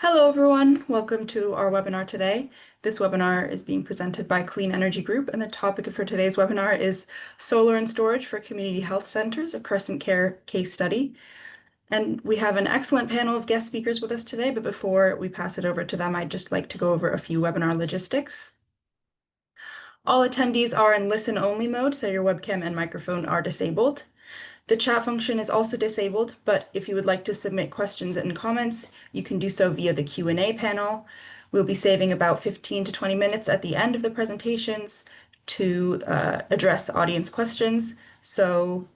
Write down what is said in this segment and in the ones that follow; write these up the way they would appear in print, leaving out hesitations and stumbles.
Hello, everyone. Welcome to our webinar today. This webinar is being presented by Clean Energy Group, and the topic for today's webinar is Solar and Storage for Community Health Centers, a CrescentCare case study. And we have an excellent panel of guest speakers with us today, but before we pass it over to them, I'd just like to go over a few webinar logistics. All attendees are in listen-only mode, so your webcam and microphone are disabled. The chat function is also disabled, but if you would like to submit questions and comments, you can do so via the Q&A panel. We'll be saving about 15 to 20 minutes at the end of the presentations to address audience questions. So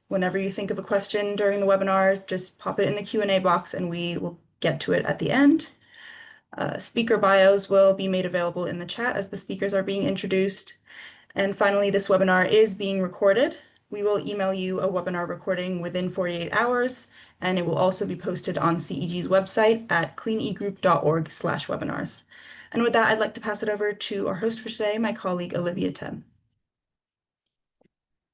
whenever you think of a question during the webinar, just pop it in the Q&A box and we will get to it at the end. Speaker bios will be made available in the chat as the speakers are being introduced. And finally, this webinar is being recorded. We will email you a webinar recording within 48 hours, and it will also be posted on CEG's website at cleanegroup.org/webinars. And with that, I'd like to pass it over to our host for today, my colleague, Olivia Tim.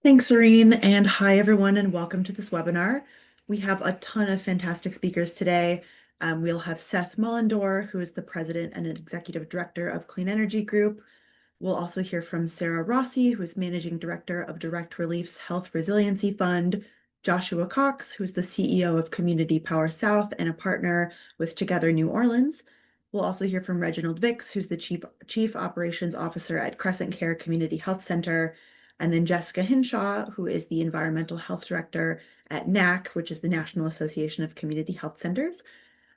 Thanks, Serene, and hi, everyone, and welcome to this webinar. We have a ton of fantastic speakers today. We'll have Seth Mullendore, who is the president and executive director of Clean Energy Group. We'll also hear from Sara Rossi, who is managing director of Direct Relief's Health Resiliency Fund, Joshua Cox, who is the CEO of Community Power South and a partner with Together New Orleans. We'll also hear from Reginald Vicks, who's the chief operations officer at CrescentCare Community Health Center, and then Jessica Hinshaw, who is the environmental health director at NAC, which is the National Association of Community Health Centers.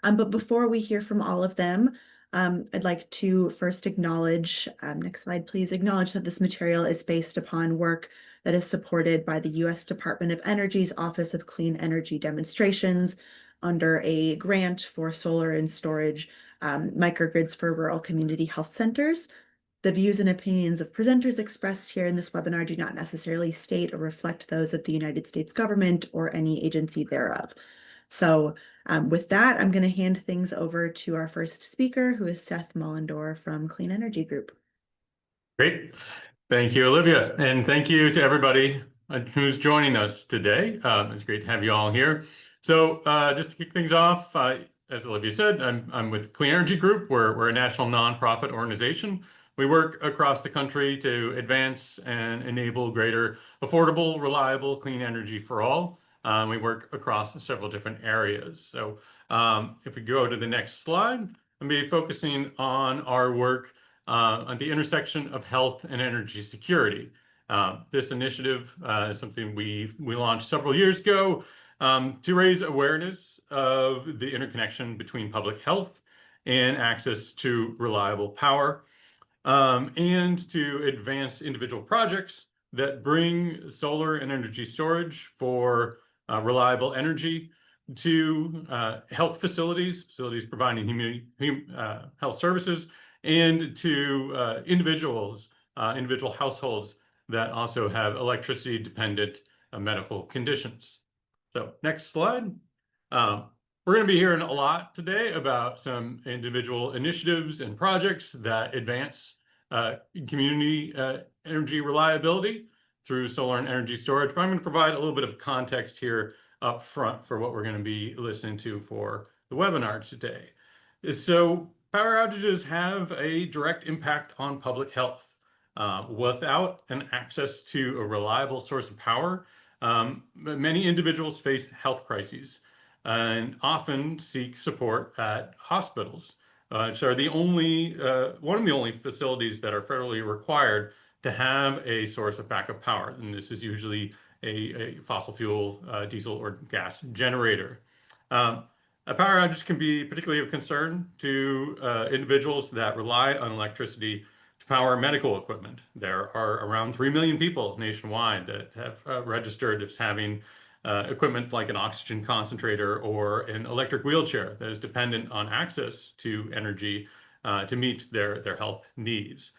But before we hear from all of them, I'd like to first acknowledge, next slide please, acknowledge that this material is based upon work that is supported by the U.S. Department of Energy's Office of Clean Energy Demonstrations under a grant for solar and storage microgrids for rural community health centers. The views and opinions of presenters expressed here in this webinar do not necessarily state or reflect those of the United States government or any agency thereof. So with that, I'm going to hand things over to our first speaker, who is Seth Mullendore from Clean Energy Group. Great. Thank you, Olivia. And thank you to everybody who's joining us today. It's great to have you all here. So just to kick things off, as Olivia said, I'm with Clean Energy Group. We're a national nonprofit organization. We work across the country to advance and enable greater affordable, reliable, clean energy for all. We work across several different areas. So if we go to the next slide, I'm be focusing on our work on the intersection of health and energy security. This initiative is something we launched several years ago to raise awareness of the interconnection between public health and access to reliable power, and to advance individual projects that bring solar and energy storage for reliable energy to health facilities providing health services, and to individual households that also have electricity-dependent medical conditions. So next slide. We're going to be hearing a lot today about some individual initiatives and projects that advance community energy reliability through solar and energy storage. But I'm going to provide a little bit of context here up front for what we're going to be listening to for the webinar today. So power outages have a direct impact on public health. Without an access to a reliable source of power, many individuals face health crises and often seek support at hospitals, which are one of the only facilities that are federally required to have a source of backup power. And this is usually a fossil fuel, diesel or gas generator. A power outage can be particularly of concern to individuals that rely on electricity to power medical equipment. There are around 3 million people nationwide that have registered as having equipment like an oxygen concentrator or an electric wheelchair that is dependent on access to energy to meet their health needs.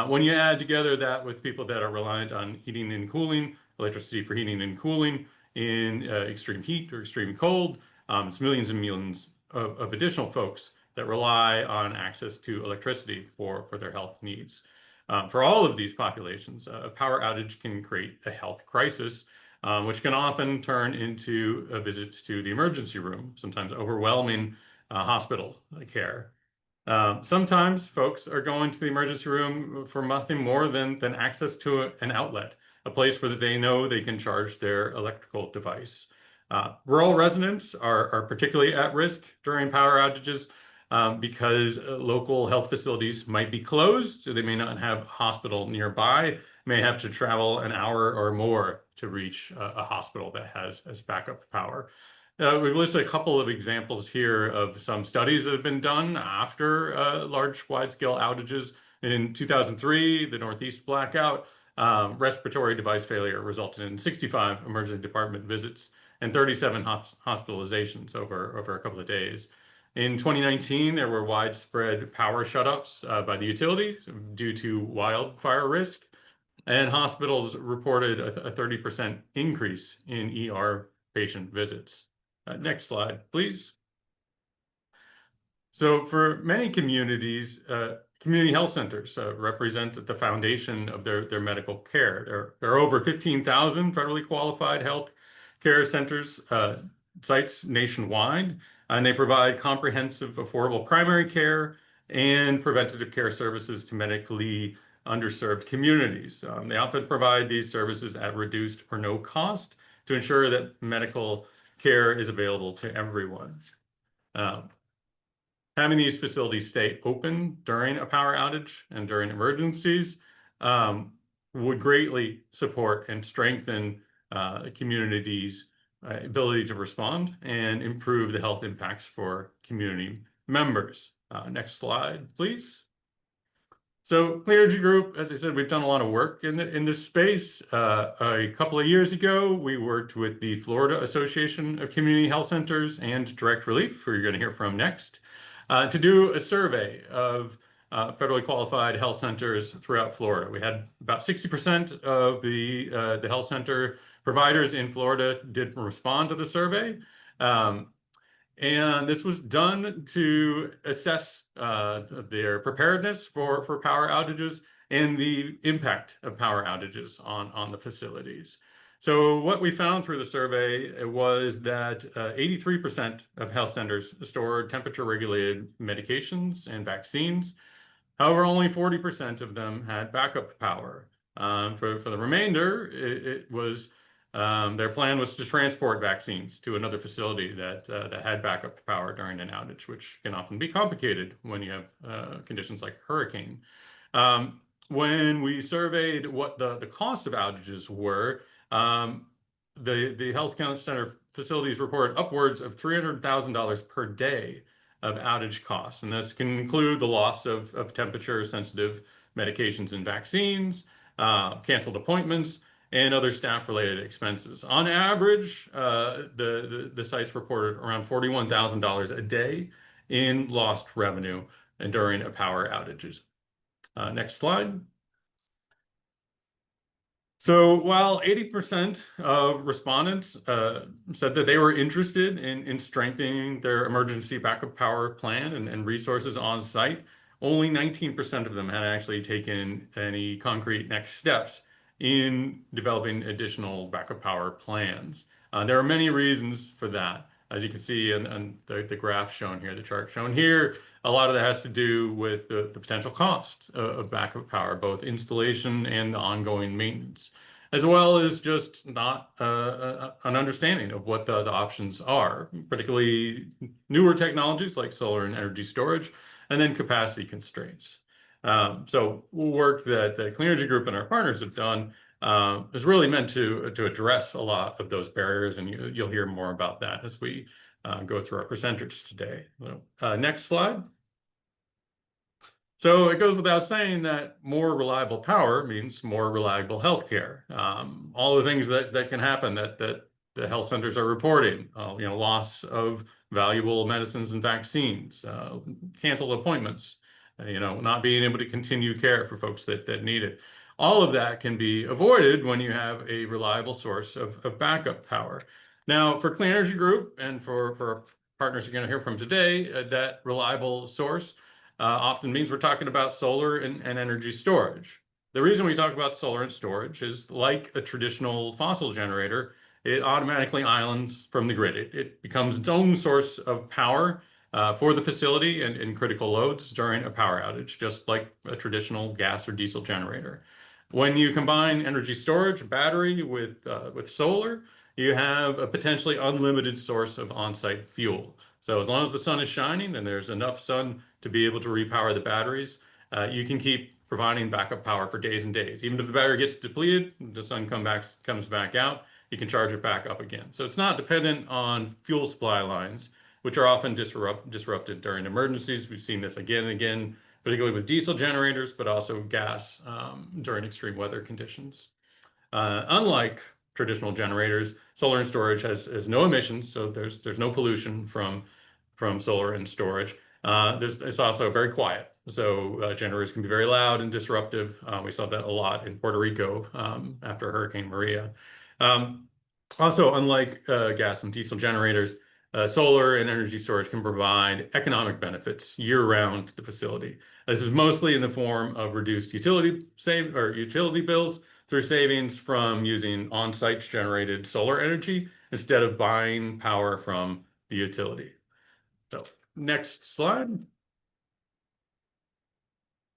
When you add together that with people that are reliant on heating and cooling, electricity for heating and cooling in extreme heat or extreme cold, it's millions and millions of additional folks that rely on access to electricity for their health needs. For all of these populations, a power outage can create a health crisis, which can often turn into a visit to the emergency room, sometimes overwhelming hospital care. Sometimes folks are going to the emergency room for nothing more than access to an outlet, a place where they know they can charge their electrical device. Rural residents are particularly at risk during power outages because local health facilities might be closed, so they may not have a hospital nearby, may have to travel an hour or more to reach a hospital that has backup power. We've listed a couple of examples here of some studies that have been done after large wide-scale outages. In 2003, the Northeast blackout, respiratory device failure resulted in 65 emergency department visits and 37 hospitalizations over a couple of days. In 2019, there were widespread power shutoffs by the utility due to wildfire risk, and hospitals reported a 30% increase in ER patient visits. Next slide, please. So for many communities, community health centers represent the foundation of their medical care. There are over 15,000 federally qualified health care centers, sites nationwide, and they provide comprehensive, affordable primary care and preventative care services to medically underserved communities. They often provide these services at reduced or no cost to ensure that medical care is available to everyone. Having these facilities stay open during a power outage and during emergencies would greatly support and strengthen communities' ability to respond and improve the health impacts for community members. Next slide, please. So Clean Energy Group, as I said, we've done a lot of work in this space. A couple of years ago, we worked with the Florida Association of Community Health Centers and Direct Relief, who you're going to hear from next, to do a survey of federally qualified health centers throughout Florida. We had about 60% of the health center providers in Florida did respond to the survey. And this was done to assess their preparedness for power outages and the impact of power outages on the facilities. So what we found through the survey was that 83% of health centers stored temperature-regulated medications and vaccines. However, only 40% of them had backup power. For the remainder, it was their plan was to transport vaccines to another facility that had backup power during an outage, which can often be complicated when you have conditions like hurricane. When we surveyed what the cost of outages were, the health center facilities reported upwards of $300,000 per day of outage costs, and this can include the loss of temperature-sensitive medications and vaccines, canceled appointments, and other staff-related expenses. On average, the sites reported around $41,000 a day in lost revenue and during a power outages. Next slide. So while 80% of respondents said that they were interested in strengthening their emergency backup power plan and resources on site, only 19% of them had actually taken any concrete next steps in developing additional backup power plans. There are many reasons for that. As you can see in the graph shown here, the chart shown here, a lot of that has to do with the potential cost of backup power, both installation and the ongoing maintenance, as well as just not an understanding of what the options are, particularly newer technologies like solar and energy storage, and then capacity constraints. So work that the Clean Energy Group and our partners have done is really meant to address a lot of those barriers, and you'll hear more about that as we go through our presenters today. Next slide. So it goes without saying that more reliable power means more reliable healthcare. All the things that can happen that the health centers are reporting, loss of valuable medicines and vaccines, canceled appointments, not being able to continue care for folks that need it. All of that can be avoided when you have a reliable source of backup power. Now, for Clean Energy Group and for partners you're going to hear from today, that reliable source often means we're talking about solar and energy storage. The reason we talk about solar and storage is like a traditional fossil generator, it automatically islands from the grid. It becomes its own source of power for the facility and in critical loads during a power outage, just like a traditional gas or diesel generator. When you combine energy storage, battery with solar, you have a potentially unlimited source of on-site fuel. So as long as the sun is shining and there's enough sun to be able to repower the batteries, you can keep providing backup power for days and days. Even if the battery gets depleted, the sun comes back out, you can charge it back up again. So it's not dependent on fuel supply lines, which are often disrupted during emergencies. We've seen this again and again, particularly with diesel generators, but also gas during extreme weather conditions. Unlike traditional generators, solar and storage has no emissions, so there's no pollution from solar and storage. It's also very quiet, so generators can be very loud and disruptive. We saw that a lot in Puerto Rico after Hurricane Maria. Also, unlike gas and diesel generators, solar and energy storage can provide economic benefits year-round to the facility. This is mostly in the form of reduced utility bills through savings from using on-site generated solar energy instead of buying power from the utility. So, next slide.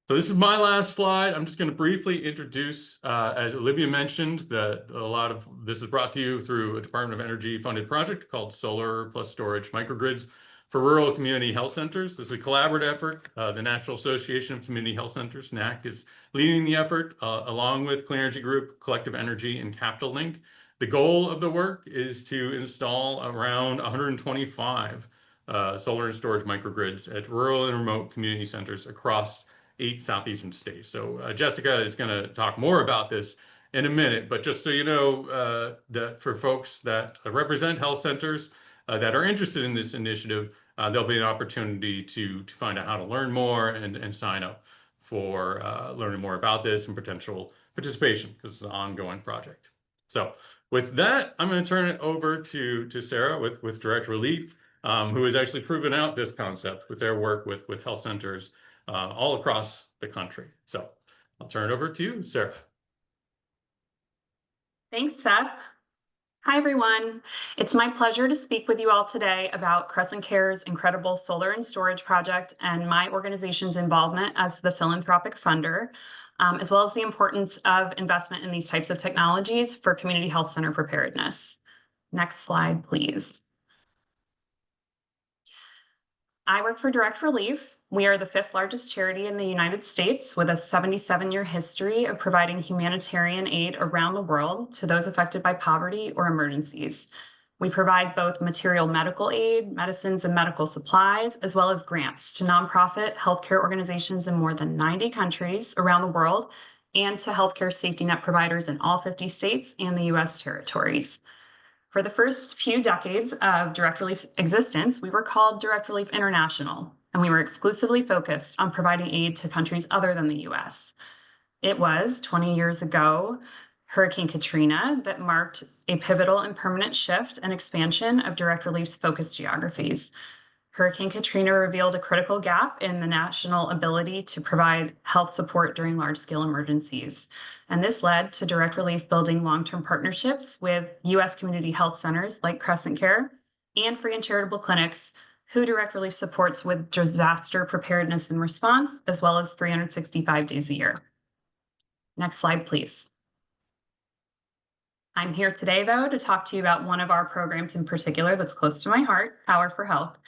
So this is my last slide. I'm just going to briefly introduce, as Olivia mentioned, that a lot of this is brought to you through a Department of Energy funded project called Solar+Storage Microgrids for Rural Community Health Centers. This is a collaborative effort. The National Association of Community Health Centers, NAC, is leading the effort along with Clean Energy Group, Collective Energy, and Capital Link. The goal of the work is to install around 125 solar and storage microgrids at rural and remote community centers across 8 southeastern states. So Jessica is going to talk more about this in a minute, but just so you know, that for folks that represent health centers that are interested in this initiative, there'll be an opportunity to find out how to learn more and sign up for learning more about this and potential participation, because it's an ongoing project. So with that, I'm going to turn it over to Sara with Direct Relief, who has actually proven out this concept with their work with health centers all across the country. So I'll turn it over to you, Sara. Thanks, Seth. Hi, everyone. It's my pleasure to speak with you all today about CrescentCare's incredible solar and storage project and my organization's involvement as the philanthropic funder, as well as the importance of investment in these types of technologies for community health center preparedness. Next slide, please. I work for Direct Relief. We are the 5th largest charity in the United States with a 77-year history of providing humanitarian aid around the world to those affected by poverty or emergencies. We provide both material medical aid, medicines, and medical supplies, as well as grants to nonprofit healthcare organizations in more than 90 countries around the world and to healthcare safety net providers in all 50 states and the U.S. territories. For the first few decades of Direct Relief's existence, we were called Direct Relief International, and we were exclusively focused on providing aid to countries other than the U.S. It was 20 years ago, Hurricane Katrina, that marked a pivotal and permanent shift and expansion of Direct Relief's focus geographies. Hurricane Katrina revealed a critical gap in the national ability to provide health support during large-scale emergencies. And this led to Direct Relief building long-term partnerships with U.S. community health centers like CrescentCare and free and charitable clinics, who Direct Relief supports with disaster preparedness and response, as well as 365 days a year. Next slide, please. I'm here today, though, to talk to you about one of our programs in particular that's close to my heart, Power for Health.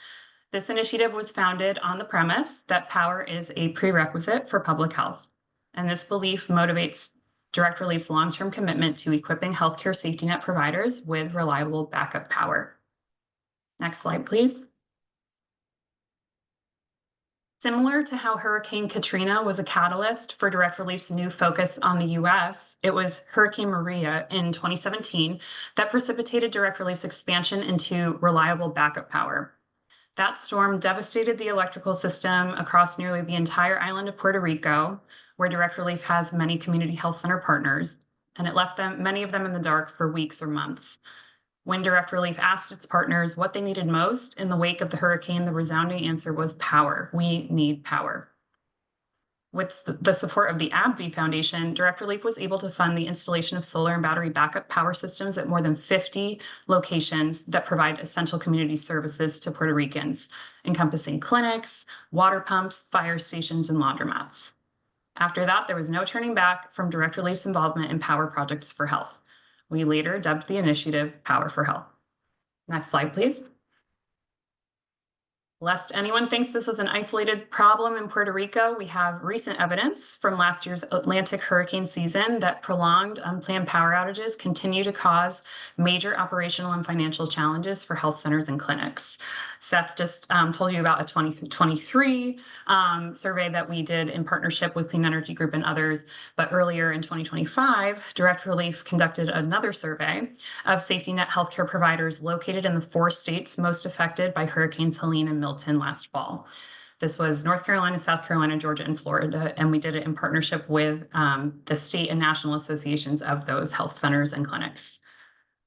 This initiative was founded on the premise that power is a prerequisite for public health. And this belief motivates Direct Relief's long-term commitment to equipping healthcare safety net providers with reliable backup power. Next slide, please. Similar to how Hurricane Katrina was a catalyst for Direct Relief's new focus on the U.S., it was Hurricane Maria in 2017 that precipitated Direct Relief's expansion into reliable backup power. That storm devastated the electrical system across nearly the entire island of Puerto Rico, where Direct Relief has many community health center partners, and it left many of them in the dark for weeks or months. When Direct Relief asked its partners what they needed most in the wake of the hurricane, the resounding answer was power. We need power. With the support of the AbbVie Foundation, Direct Relief was able to fund the installation of solar and battery backup power systems at more than 50 locations that provide essential community services to Puerto Ricans, encompassing clinics, water pumps, fire stations, and laundromats. After that, there was no turning back from Direct Relief's involvement in power projects for health. We later dubbed the initiative Power for Health. Next slide, please. Lest anyone thinks this was an isolated problem in Puerto Rico, we have recent evidence from last year's Atlantic hurricane season that prolonged unplanned power outages continue to cause major operational and financial challenges for health centers and clinics. Seth just told you about a 2023 survey that we did in partnership with Clean Energy Group and others, but earlier in 2025, Direct Relief conducted another survey of safety net healthcare providers located in the 4 states most affected by Hurricanes Helene and Milton last fall. This was North Carolina, South Carolina, Georgia, and Florida, and we did it in partnership with the state and national associations of those health centers and clinics.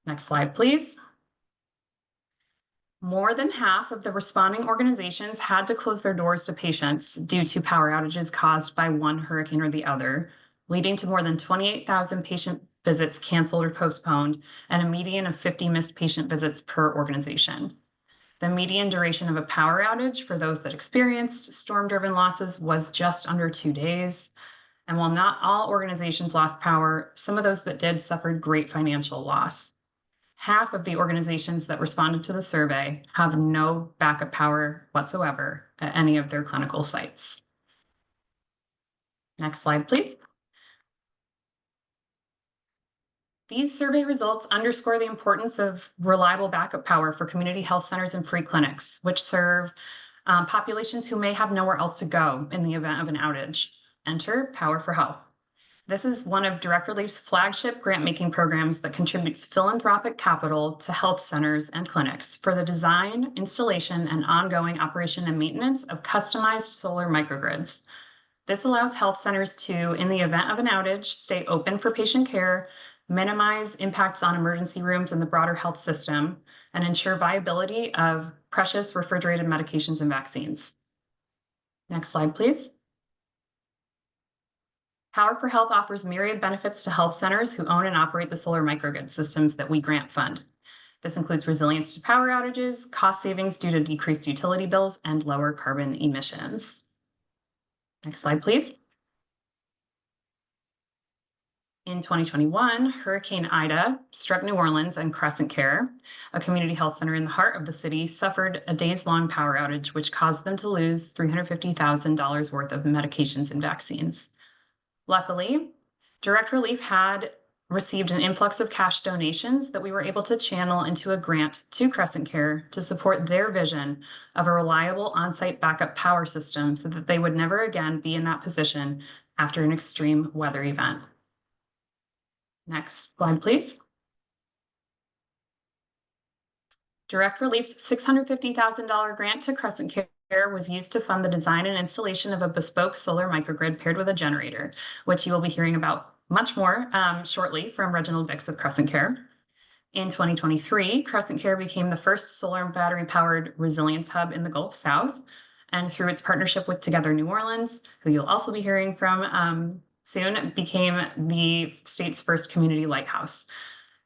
Next slide, please. More than half of the responding organizations had to close their doors to patients due to power outages caused by one hurricane or the other, leading to more than 28,000 patient visits canceled or postponed, and a median of 50 missed patient visits per organization. The median duration of a power outage for those that experienced storm-driven losses was just under 2 days. And while not all organizations lost power, some of those that did suffered great financial loss. Half of the organizations that responded to the survey have no backup power whatsoever at any of their clinical sites. Next slide, please. These survey results underscore the importance of reliable backup power for community health centers and free clinics, which serve populations who may have nowhere else to go in the event of an outage. Enter Power for Health. This is one of Direct Relief's flagship grant-making programs that contributes philanthropic capital to health centers and clinics for the design, installation, and ongoing operation and maintenance of customized solar microgrids. This allows health centers to, in the event of an outage, stay open for patient care, minimize impacts on emergency rooms and the broader health system, and ensure viability of precious refrigerated medications and vaccines. Next slide, please. Power for Health offers myriad benefits to health centers who own and operate the solar microgrid systems that we grant fund. This includes resilience to power outages, cost savings due to decreased utility bills, and lower carbon emissions. Next slide, please. In 2021, Hurricane Ida struck New Orleans, and CrescentCare, a community health center in the heart of the city, suffered a days-long power outage, which caused them to lose $350,000 worth of medications and vaccines. Luckily, Direct Relief had received an influx of cash donations that we were able to channel into a grant to CrescentCare to support their vision of a reliable on-site backup power system so that they would never again be in that position after an extreme weather event. Next slide, please. Direct Relief's $650,000 grant to CrescentCare was used to fund the design and installation of a bespoke solar microgrid paired with a generator, which you will be hearing about much more shortly from Reginald Vicks of CrescentCare. In 2023, CrescentCare became the first solar and battery-powered resilience hub in the Gulf South, and through its partnership with Together New Orleans, who you'll also be hearing from soon, became the state's first community lighthouse.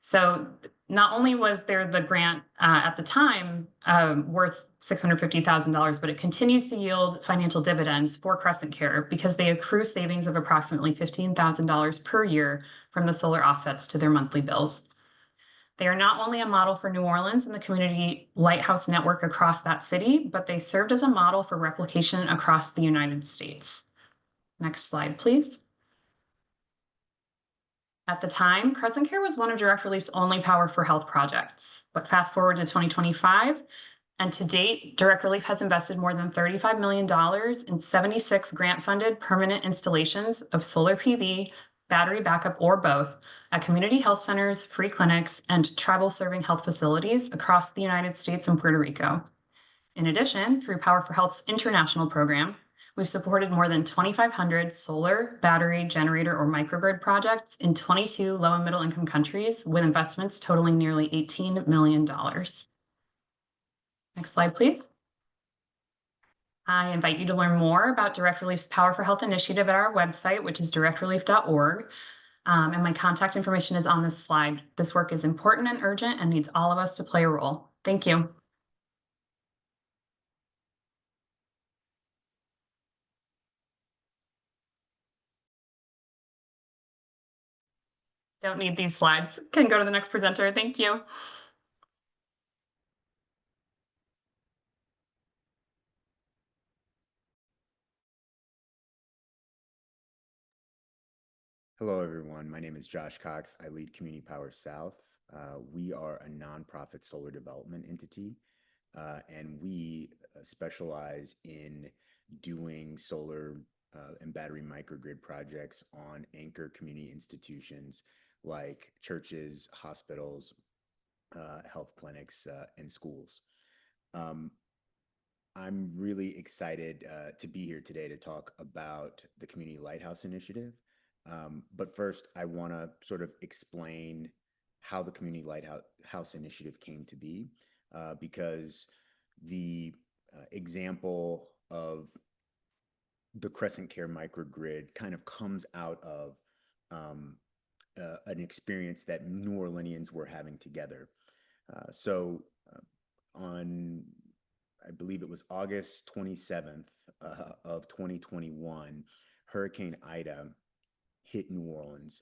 So not only was there the grant at the time worth $650,000, but it continues to yield financial dividends for CrescentCare because they accrue savings of approximately $15,000 per year from the solar offsets to their monthly bills. They are not only a model for New Orleans and the community lighthouse network across that city, but they served as a model for replication across the United States. Next slide, please. At the time, CrescentCare was one of Direct Relief's only Power for Health projects. But fast forward to 2025, and to date, Direct Relief has invested more than $35 million in 76 grant-funded permanent installations of solar PV, battery backup, or both at community health centers, free clinics, and tribal-serving health facilities across the United States and Puerto Rico. In addition, through Power for Health's international program, we've supported more than 2,500 solar, battery, generator, or microgrid projects in 22 low and middle income countries with investments totaling nearly $18 million. Next slide, please. I invite you to learn more about Direct Relief's Power for Health initiative at our website, which is directrelief.org. And my contact information is on this slide. This work is important and urgent and needs all of us to play a role. Thank you. Don't need these slides. Can go to the next presenter. Thank you. Hello, everyone. My name is Josh Cox. I lead Community Power South. We are a nonprofit solar development entity, and we specialize in doing solar and battery microgrid projects on anchor community institutions like churches, hospitals, health clinics, and schools. I'm really excited to be here today to talk about the Community Lighthouse Initiative. But first, I want to sort of explain how the Community Lighthouse Initiative came to be, because the example of the CrescentCare microgrid kind of comes out of an experience that New Orleanians were having together. On, I believe it was August 27th of 2021, Hurricane Ida hit New Orleans,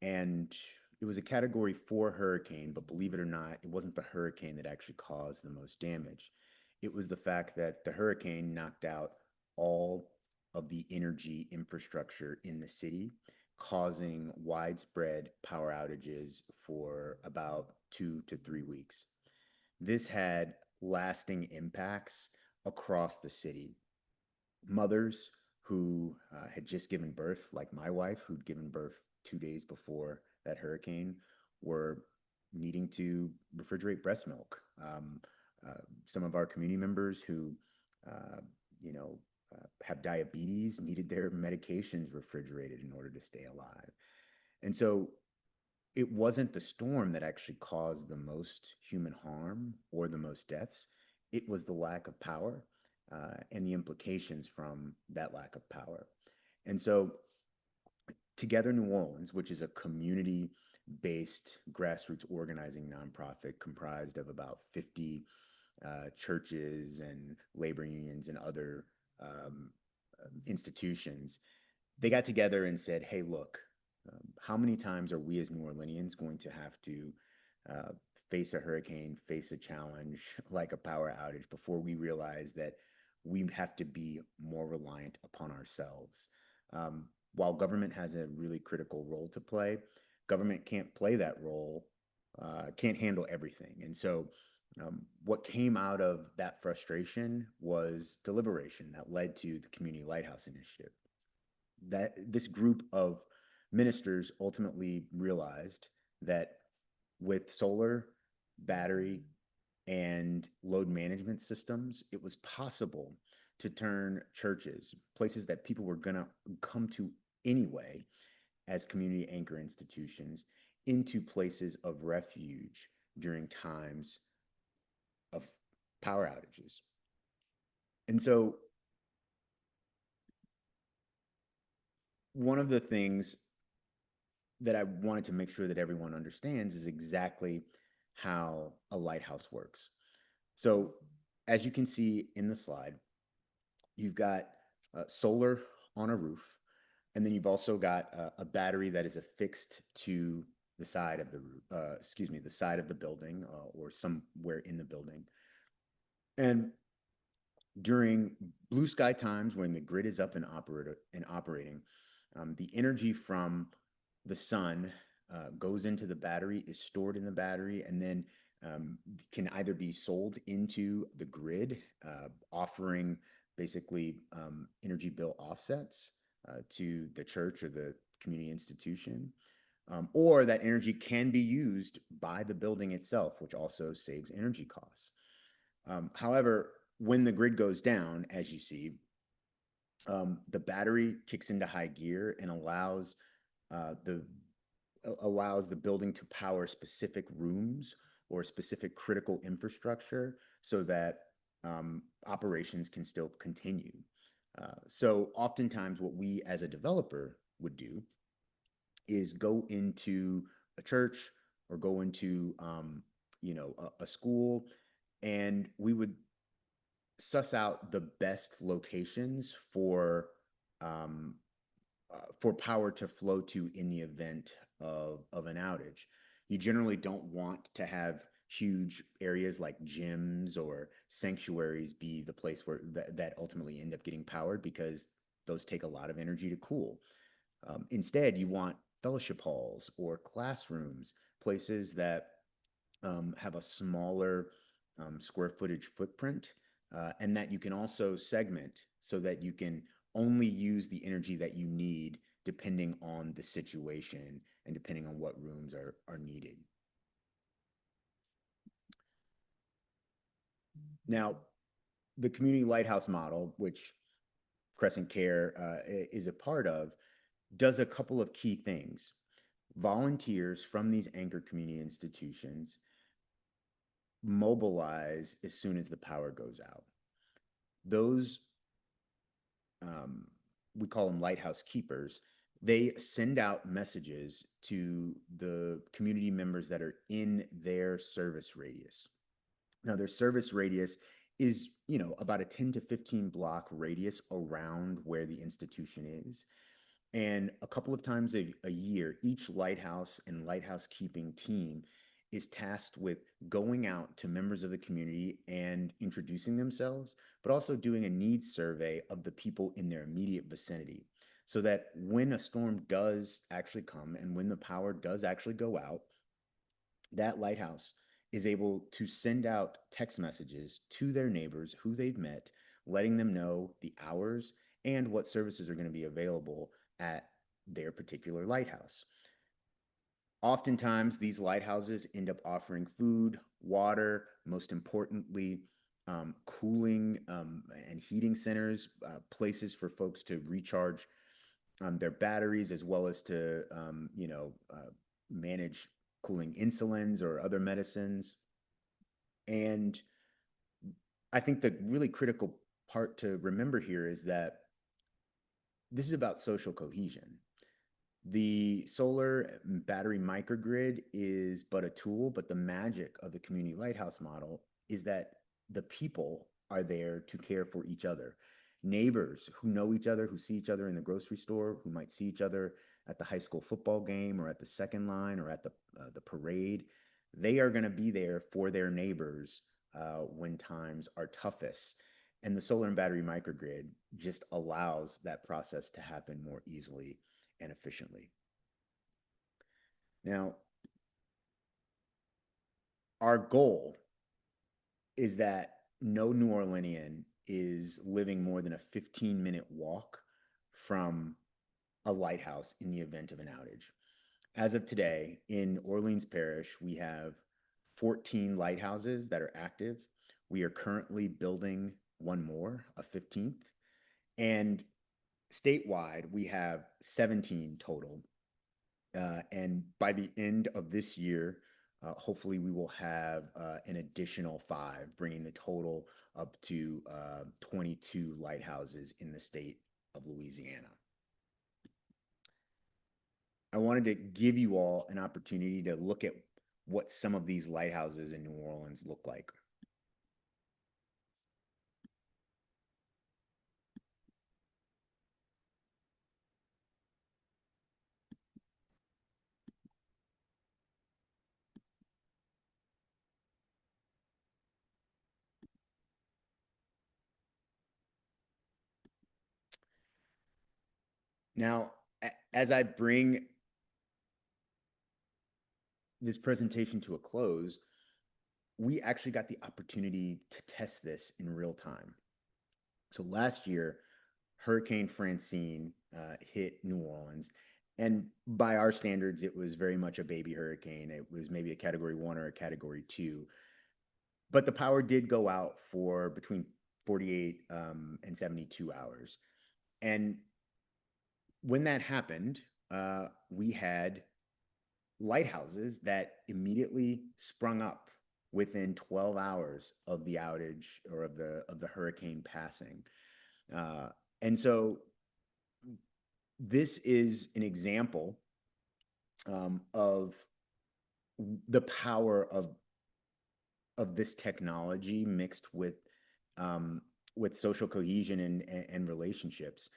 and it was a Category 4 hurricane, but believe it or not, it wasn't the hurricane that actually caused the most damage. It was the fact that the hurricane knocked out all of the energy infrastructure in the city, causing widespread power outages for about 2 to 3 weeks. This had lasting impacts across the city. Mothers who had just given birth, like my wife, who'd given birth 2 days before that hurricane, were needing to refrigerate breast milk. Some of our community members who, have diabetes needed their medications refrigerated in order to stay alive. And so it wasn't the storm that actually caused the most human harm or the most deaths. It was the lack of power and the implications from that lack of power. And so Together New Orleans, which is a community-based grassroots organizing nonprofit comprised of about 50 churches and labor unions and other institutions, they got together and said, hey, look, how many times are we as New Orleanians going to have to face a hurricane, face a challenge like a power outage before we realize that we have to be more reliant upon ourselves? While government has a really critical role to play, government can't play that role, can't handle everything. And so what came out of that frustration was deliberation that led to the Community Lighthouse Initiative. That this group of ministers ultimately realized that with solar, battery, and load management systems, it was possible to turn churches, places that people were going to come to anyway as community anchor institutions, into places of refuge during times of power outages. And so one of the things that I wanted to make sure that everyone understands is exactly how a lighthouse works. So as you can see in the slide, you've got solar on a roof, and then you've also got a battery that is affixed to the side of the roof, the side of the building or somewhere in the building. And during blue sky times when the grid is up and operating, the energy from the sun goes into the battery, is stored in the battery, and then can either be sold into the grid, offering basically energy bill offsets to the church or the community institution, or that energy can be used by the building itself, which also saves energy costs. However, when the grid goes down, as you see, the battery kicks into high gear and allows the building to power specific rooms or specific critical infrastructure so that operations can still continue. So oftentimes what we as a developer would do is go into a church or go into a school, and we would suss out the best locations for power to flow to in the event of an outage. You generally don't want to have huge areas like gyms or sanctuaries be the place where that ultimately end up getting powered, because those take a lot of energy to cool. Instead, you want fellowship halls or classrooms, places that have a smaller square footage footprint, and that you can also segment so that you can only use the energy that you need depending on the situation and depending on what rooms are needed. Now, the community lighthouse model, which CrescentCare is a part of, does a couple of key things. Volunteers from these anchor community institutions mobilize as soon as the power goes out. Those, we call them lighthouse keepers, they send out messages to the community members that are in their service radius. Now, their service radius is, about a 10 to 15 block radius around where the institution is. And a couple of times a year, each lighthouse and lighthouse keeping team is tasked with going out to members of the community and introducing themselves, but also doing a needs survey of the people in their immediate vicinity, so that when a storm does actually come and when the power does actually go out, that lighthouse is able to send out text messages to their neighbors who they've met, letting them know the hours and what services are going to be available at their particular lighthouse. Oftentimes, these lighthouses end up offering food, water, most importantly, cooling and heating centers, places for folks to recharge their batteries, as well as to, manage cooling insulins or other medicines. And I think the really critical part to remember here is that this is about social cohesion. The solar battery microgrid is but a tool, but the magic of the community lighthouse model is that the people are there to care for each other. Neighbors who know each other, who see each other in the grocery store, who might see each other at the high school football game or at the second line or at the parade, they are going to be there for their neighbors when times are toughest. And the solar and battery microgrid just allows that process to happen more easily and efficiently. Now, our goal is that no New Orleanian is living more than a 15-minute walk from a lighthouse in the event of an outage. As of today, in Orleans Parish, we have 14 lighthouses that are active. We are currently building one more, a 15th. And statewide, we have 17 total. And by the end of this year, hopefully we will have an additional 5, bringing the total up to 22 lighthouses in the state of Louisiana. I wanted to give you all an opportunity to look at what some of these lighthouses in New Orleans look like. Now, as I bring this presentation to a close, we actually got the opportunity to test this in real time. So last year, Hurricane Francine hit New Orleans. And by our standards, it was very much a baby hurricane. It was maybe a Category 1 or a Category 2. But the power did go out for between 48 and 72 hours. And when that happened, we had lighthouses that immediately sprung up within 12 hours of the outage or of the hurricane passing. And so this is an example of the power of this technology mixed with social cohesion and relationships.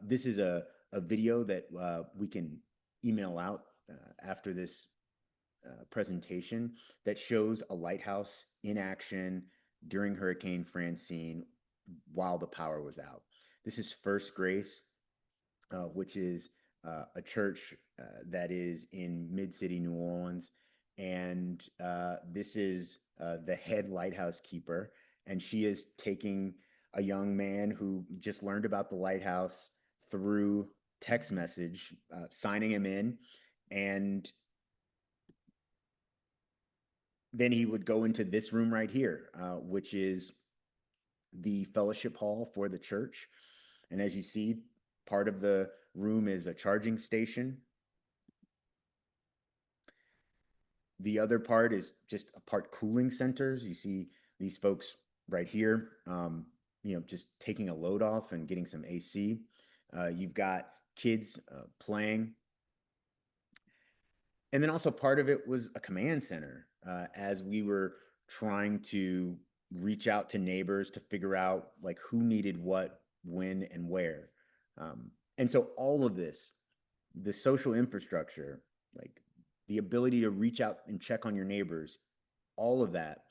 This is a video that we can email out after this presentation that shows a lighthouse in action during Hurricane Francine while the power was out. This is First Grace, which is a church that is in Mid-City New Orleans. And this is the head lighthouse keeper. And she is taking a young man who just learned about the lighthouse through text message, signing him in. And then he would go into this room right here, which is the fellowship hall for the church. And as you see, part of the room is a charging station. The other part is just a part cooling centers. You see these folks right here, just taking a load off and getting some AC. You've got kids playing. And then also part of it was a command center as we were trying to reach out to neighbors to figure out like who needed what, when, and where. And so all of this, the social infrastructure, like the ability to reach out and check on your neighbors, all of that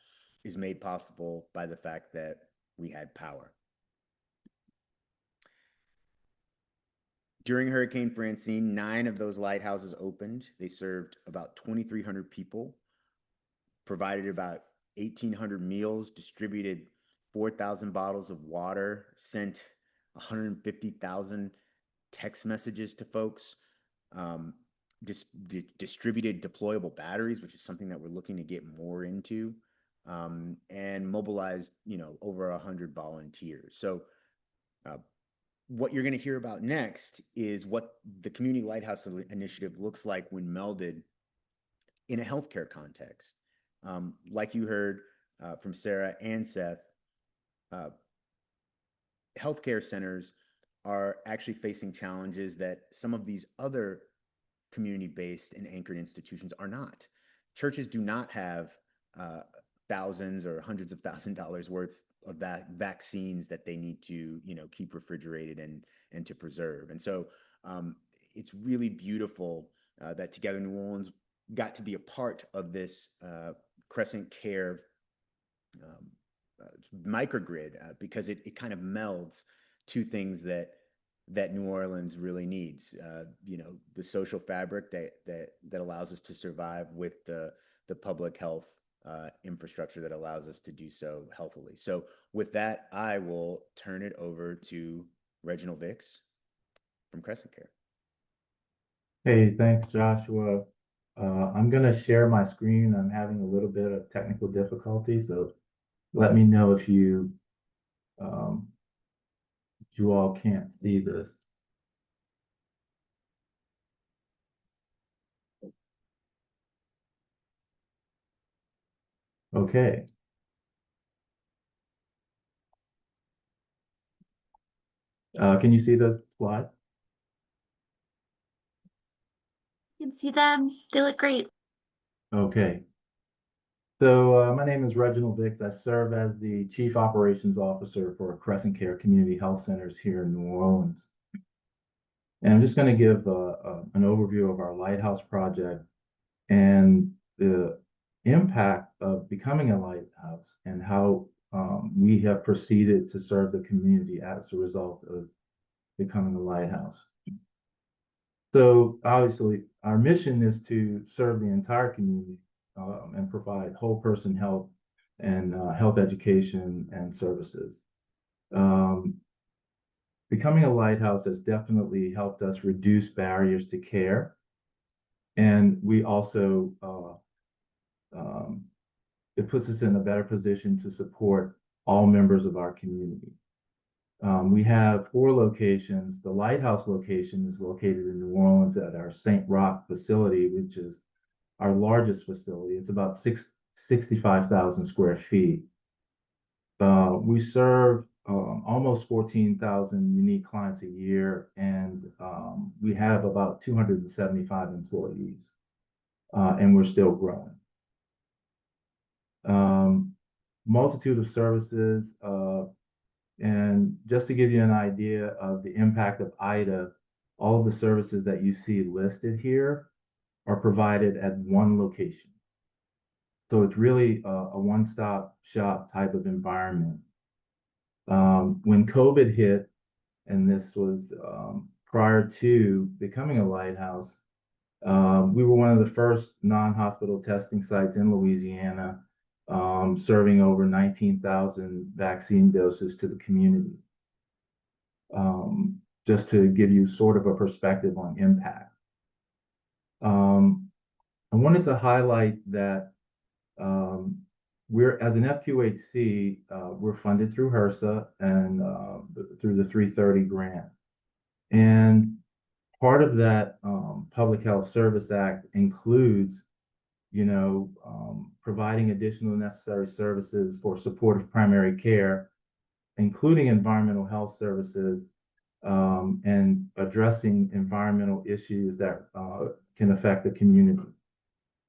is made possible by the fact that we had power. During Hurricane Francine, 9 of those lighthouses opened. They served about 2,300 people, provided about 1,800 meals, distributed 4,000 bottles of water, sent 150,000 text messages to folks, distributed deployable batteries, which is something that we're looking to get more into, and mobilized, over 100 volunteers. So what you're going to hear about next is what the Community Lighthouse Initiative looks like when melded in a healthcare context. Like you heard from Sara and Seth, healthcare centers are actually facing challenges that some of these other community-based and anchored institutions are not. Churches do not have thousands or hundreds of $1,000s worth of vaccines that they need to, keep refrigerated and to preserve. And so it's really beautiful that Together New Orleans got to be a part of this CrescentCare microgrid because it kind of melds two things that New Orleans really needs. The social fabric that allows us to survive with the public health infrastructure that allows us to do so healthily. So with that, I will turn it over to Reginald Vicks from CrescentCare. Hey, thanks, Joshua. I'm going to share my screen. I'm having a little bit of technical difficulty, so let me know if you all can't see this. Okay. Can you see the slide? You can see them. They look great. Okay. So my name is Reginald Vicks. I serve as the Chief Operations Officer for CrescentCare Community Health Centers here in New Orleans. And I'm just going to give an overview of our Lighthouse project and the impact of becoming a lighthouse and how we have proceeded to serve the community as a result of becoming a lighthouse. So obviously, our mission is to serve the entire community and provide whole person health and health education and services. Becoming a lighthouse has definitely helped us reduce barriers to care. And we also, it puts us in a better position to support all members of our community. We have 4 locations. The Lighthouse location is located in New Orleans at our St. Roch facility, which is our largest facility. It's about 65,000 square feet. We serve almost 14,000 unique clients a year, and we have about 275 employees, and we're still growing. Multitude of services, and just to give you an idea of the impact of IDA, all of the services that you see listed here are provided at one location. So it's really a one-stop shop type of environment. When COVID hit, and this was prior to becoming a lighthouse, we were one of the first non-hospital testing sites in Louisiana, serving over 19,000 vaccine doses to the community. Just to give you sort of a perspective on impact. I wanted to highlight that we're, as an FQHC, we're funded through HRSA and through the 330 grant. And part of that Public Health Service Act includes, providing additional necessary services for supportive primary care, including environmental health services, and addressing environmental issues that can affect the community.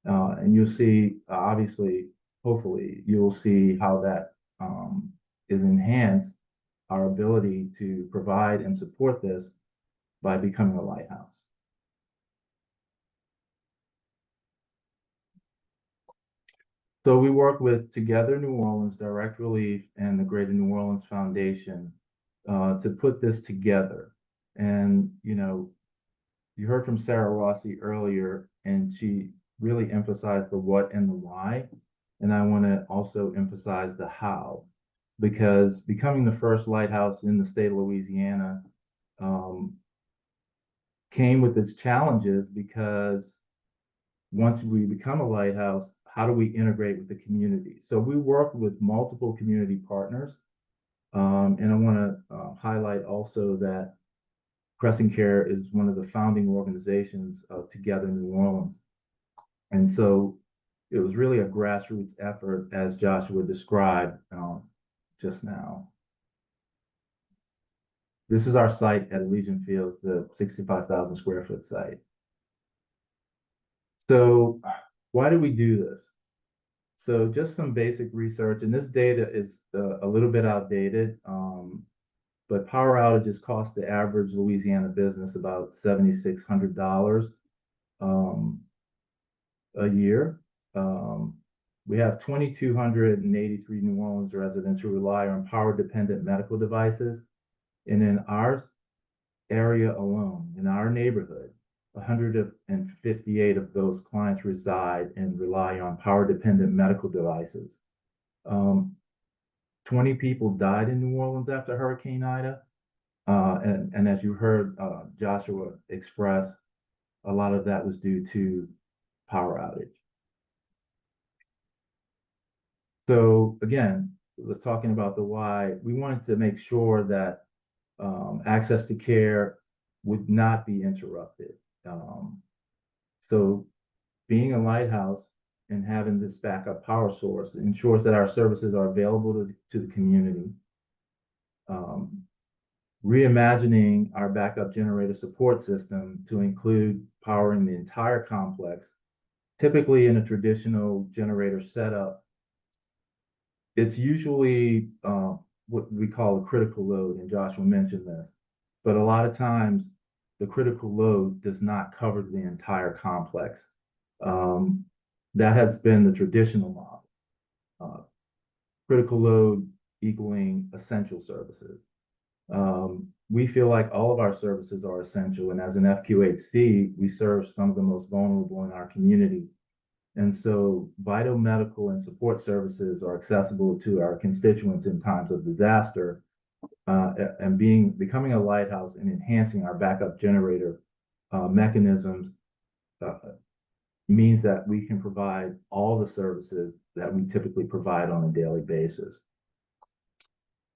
And you'll see, obviously, hopefully, you'll see how that is enhanced our ability to provide and support this by becoming a lighthouse. So we work with Together New Orleans, Direct Relief, and the Greater New Orleans Foundation to put this together. And, you heard from Sara Rossi earlier, and she really emphasized the what and the why. And I want to also emphasize the how, because becoming the first lighthouse in the state of Louisiana came with its challenges, because once we become a lighthouse, how do we integrate with the community? So we work with multiple community partners. And I want to highlight also that CrescentCare is one of the founding organizations of Together New Orleans. And so it was really a grassroots effort, as Joshua described just now. This is our site at Elysian Fields, the 65,000 square foot site. So why do we do this? So just some basic research, and this data is a little bit outdated, but power outages cost the average Louisiana business about $7,600 a year. We have 2,283 New Orleans residents who rely on power-dependent medical devices. And in our area alone, in our neighborhood, 158 of those clients reside and rely on power-dependent medical devices. 20 people died in New Orleans after Hurricane Ida. And as you heard Joshua express, a lot of that was due to power outage. So again, was talking about the why. We wanted to make sure that access to care would not be interrupted. So being a lighthouse and having this backup power source ensures that our services are available to the community. Reimagining our backup generator support system to include powering the entire complex. Typically in a traditional generator setup, it's usually what we call a critical load, and Joshua mentioned this, but a lot of times the critical load does not cover the entire complex. That has been the traditional model. Critical load equaling essential services. We feel like all of our services are essential, and as an FQHC, we serve some of the most vulnerable in our community. And so vital medical and support services are accessible to our constituents in times of disaster, and becoming a lighthouse and enhancing our backup generator mechanisms means that we can provide all the services that we typically provide on a daily basis.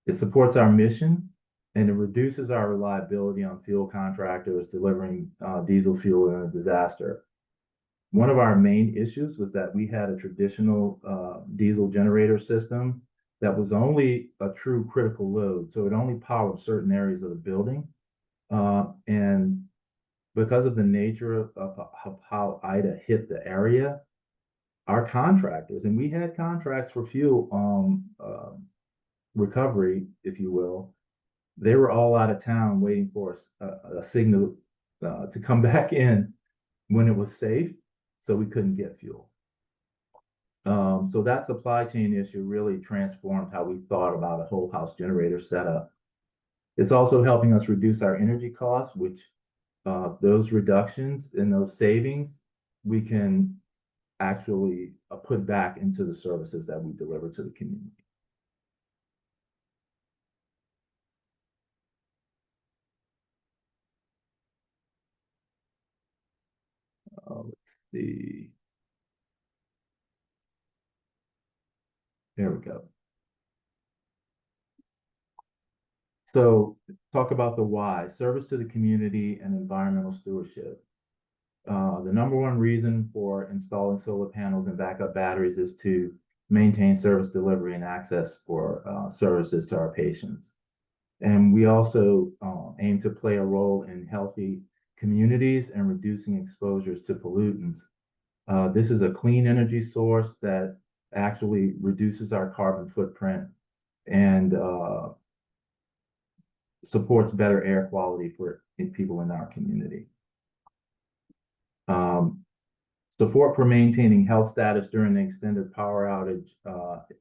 It supports our mission, and it reduces our reliability on fuel contractors delivering diesel fuel in a disaster. One of our main issues was that we had a traditional diesel generator system that was only a true critical load. So it only powered certain areas of the building. And because of the nature of how Ida hit the area, our contractors, and we had contracts for fuel recovery, if you will, they were all out of town waiting for a signal to come back in when it was safe, so we couldn't get fuel. So that supply chain issue really transformed how we thought about a whole house generator setup. It's also helping us reduce our energy costs, which those reductions and those savings, we can actually put back into the services that we deliver to the community. Let's see. There we go. So talk about the why: service to the community and environmental stewardship. The number one reason for installing solar panels and backup batteries is to maintain service delivery and access for services to our patients. And we also aim to play a role in healthy communities and reducing exposures to pollutants. This is a clean energy source that actually reduces our carbon footprint and supports better air quality for people in our community. Support for maintaining health status during the extended power outage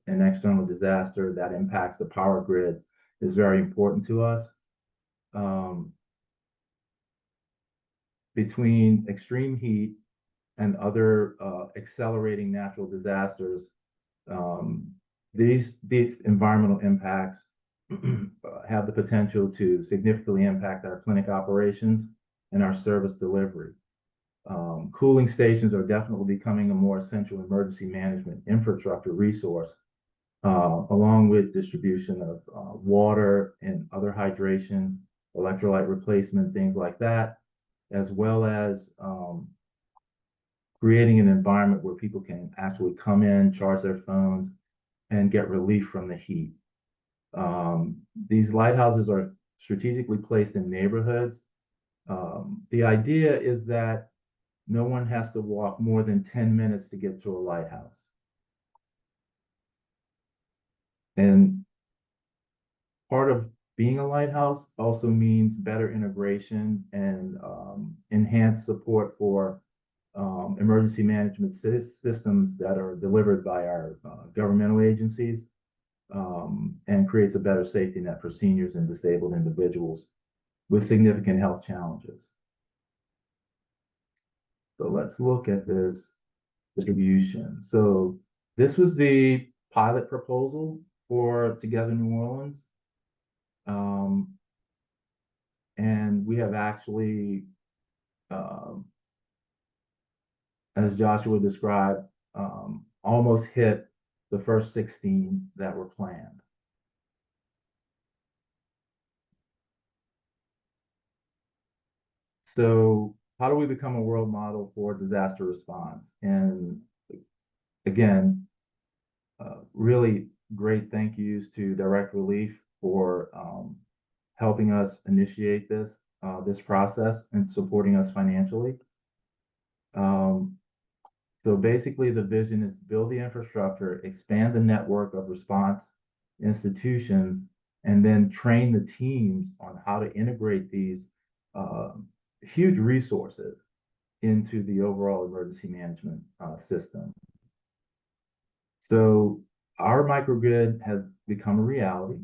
and external disaster that impacts the power grid is very important to us. Between extreme heat and other accelerating natural disasters, these environmental impacts have the potential to significantly impact our clinic operations and our service delivery. Cooling stations are definitely becoming a more essential emergency management infrastructure resource, along with distribution of water and other hydration, electrolyte replacement, things like that, as well as creating an environment where people can actually come in, charge their phones, and get relief from the heat. These lighthouses are strategically placed in neighborhoods. The idea is that no one has to walk more than 10 minutes to get to a lighthouse. And part of being a lighthouse also means better integration and enhanced support for emergency management systems that are delivered by our governmental agencies, and creates a better safety net for seniors and disabled individuals with significant health challenges. So let's look at this distribution. So this was the pilot proposal for Together New Orleans. And we have actually, as Joshua described, almost hit the first 16 that were planned. So how do we become a world model for disaster response? And again, really great thank yous to Direct Relief for helping us initiate this process and supporting us financially. So basically the vision is to build the infrastructure, expand the network of response institutions, and then train the teams on how to integrate these huge resources into the overall emergency management system. So our microgrid has become a reality.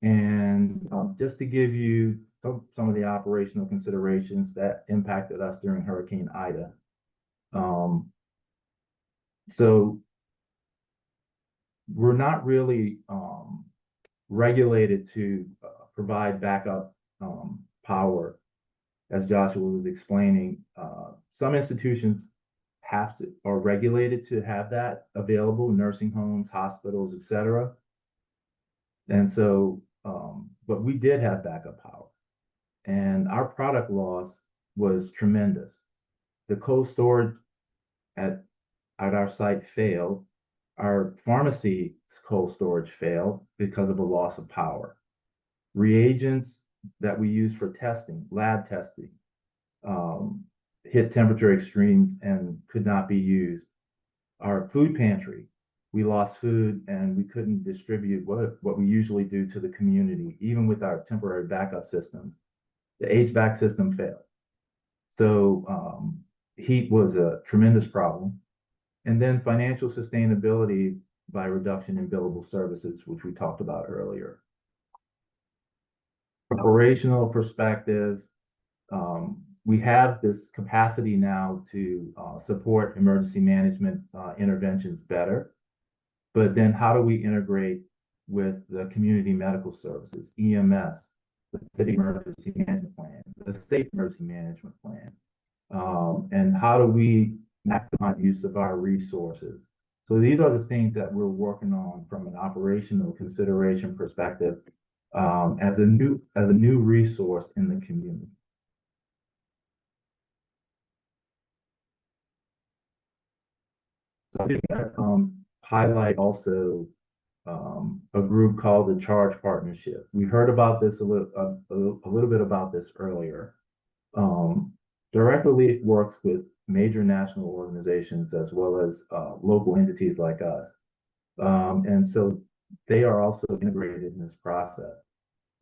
And just to give you some of the operational considerations that impacted us during Hurricane Ida. So we're not really regulated to provide backup power, as Joshua was explaining. Some institutions are regulated to have that available: nursing homes, hospitals, etc. And so, but we did have backup power, and our product loss was tremendous. the cold storage at our site failed. Our pharmacy's cold storage failed because of a loss of power. Reagents that we use for testing, lab testing, hit temperature extremes and could not be used. Our food pantry, we lost food and we couldn't distribute what we usually do to the community, even with our temporary backup systems. The HVAC system failed. So heat was a tremendous problem. And then financial sustainability by reduction in billable services, which we talked about earlier. From operational perspective, we have this capacity now to support emergency management interventions better. But then how do we integrate with the community medical services, EMS, the city emergency management plan, the state emergency management plan? And how do we maximize use of our resources? So these are the things that we're working on from an operational consideration perspective as a new resource in the community. So I think that highlight also a group called the Charge Partnership. We heard about this a little bit about this earlier. Direct Relief works with major national organizations as well as local entities like us. And so they are also integrated in this process.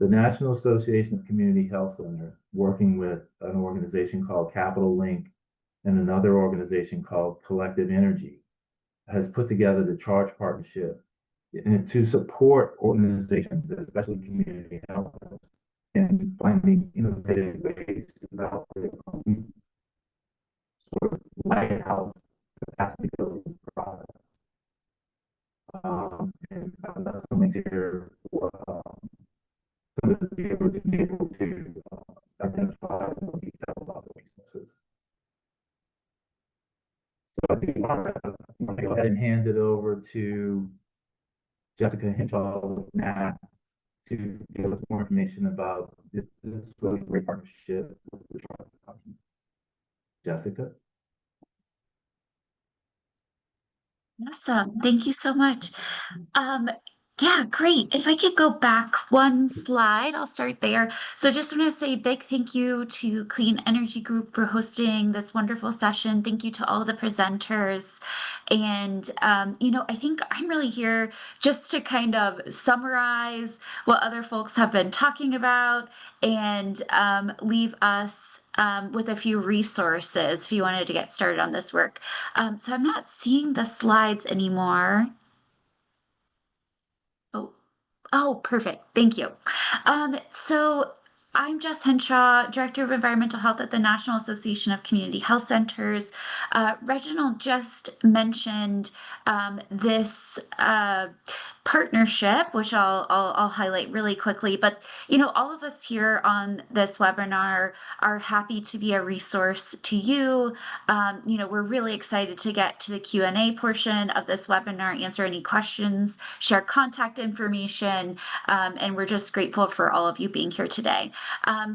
The National Association of Community Health Centers, working with an organization called Capital Link and another organization called Collective Energy, has put together the Charge Partnership to support organizations, especially community health centers, in finding innovative ways to develop their own sort of lighthouse capacity building product. And that's something here for some of the people to be able to identify more detail about the resources. So I think I'm going to go ahead and hand it over to Jessica Hinshaw now to give us more information about this really great partnership with the Charge Partnership. Jessica? Awesome. Thank you so much. Yeah, great. If I could go back one slide, I'll start there. So just want to say a big thank you to Clean Energy Group for hosting this wonderful session. Thank you to all the presenters. And, I think I'm really here just to kind of summarize what other folks have been talking about and leave us with a few resources if you wanted to get started on this work. So I'm not seeing the slides anymore. Oh, perfect. Thank you. So I'm Jess Hinshaw, Director of Environmental Health at the National Association of Community Health Centers. Reginald just mentioned this partnership, which I'll highlight really quickly. But all of us here on this webinar are happy to be a resource to you. We're really excited to get to the Q&A portion of this webinar, answer any questions, share contact information, and we're just grateful for all of you being here today.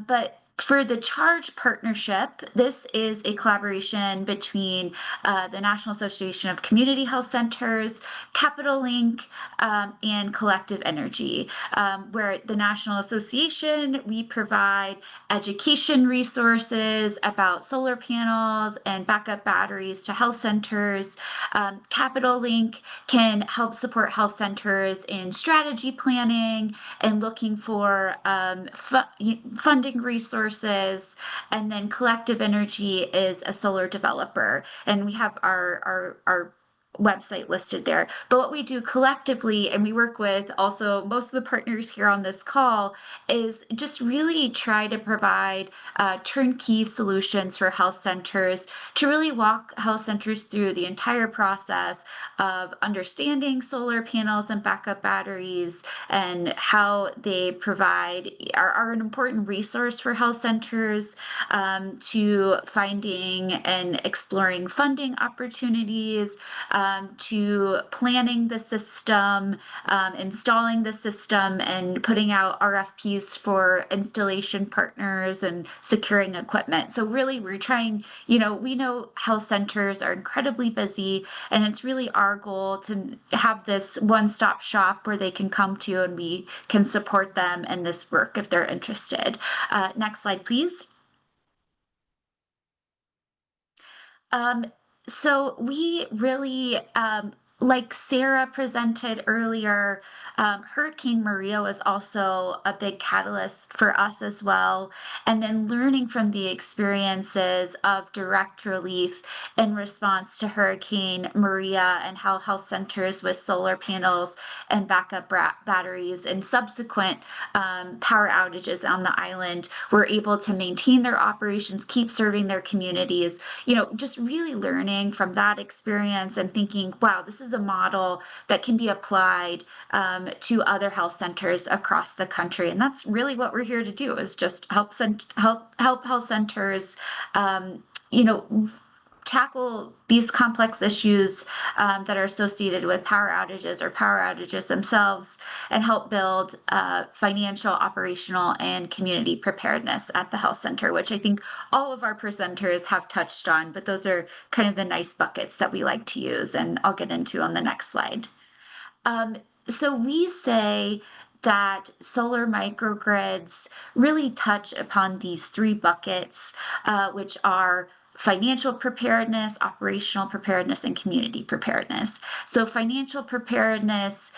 But for the Charge Partnership, this is a collaboration between the National Association of Community Health Centers, Capital Link, and Collective Energy, where the National Association, we provide education resources about solar panels and backup batteries to health centers. Capital Link can help support health centers in strategy planning and looking for funding resources. And then Collective Energy is a solar developer, and we have our website listed there. But what we do collectively, and we work with also most of the partners here on this call, is just really try to provide turnkey solutions for health centers to really walk health centers through the entire process of understanding solar panels and backup batteries and how they are an important resource for health centers, to finding and exploring funding opportunities, to planning the system, installing the system, and putting out RFPs for installation partners and securing equipment. So really, we're trying, we know health centers are incredibly busy, and it's really our goal to have this one-stop shop where they can come to and we can support them in this work if they're interested. Next slide, please. So we really, like Sara presented earlier, Hurricane Maria was also a big catalyst for us as well. And then learning from the experiences of direct relief in response to Hurricane Maria and how health centers with solar panels and backup batteries and subsequent power outages on the island were able to maintain their operations, keep serving their communities, just really learning from that experience and thinking, wow, this is a model that can be applied to other health centers across the country. And that's really what we're here to do, is just help health centers, tackle these complex issues that are associated with power outages themselves, and help build financial, operational, and community preparedness at the health center, which I think all of our presenters have touched on, but those are kind of the nice buckets that we like to use, and I'll get into on the next slide. So we say that solar microgrids really touch upon these three buckets, which are financial preparedness, operational preparedness, and community preparedness. So financial preparedness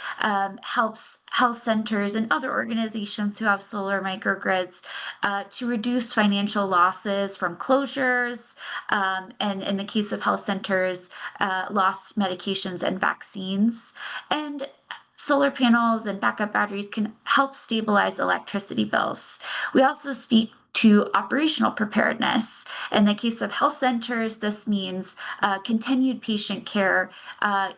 helps health centers and other organizations who have solar microgrids to reduce financial losses from closures, and in the case of health centers, lost medications and vaccines. And solar panels and backup batteries can help stabilize electricity bills. We also speak to operational preparedness. In the case of health centers, this means continued patient care,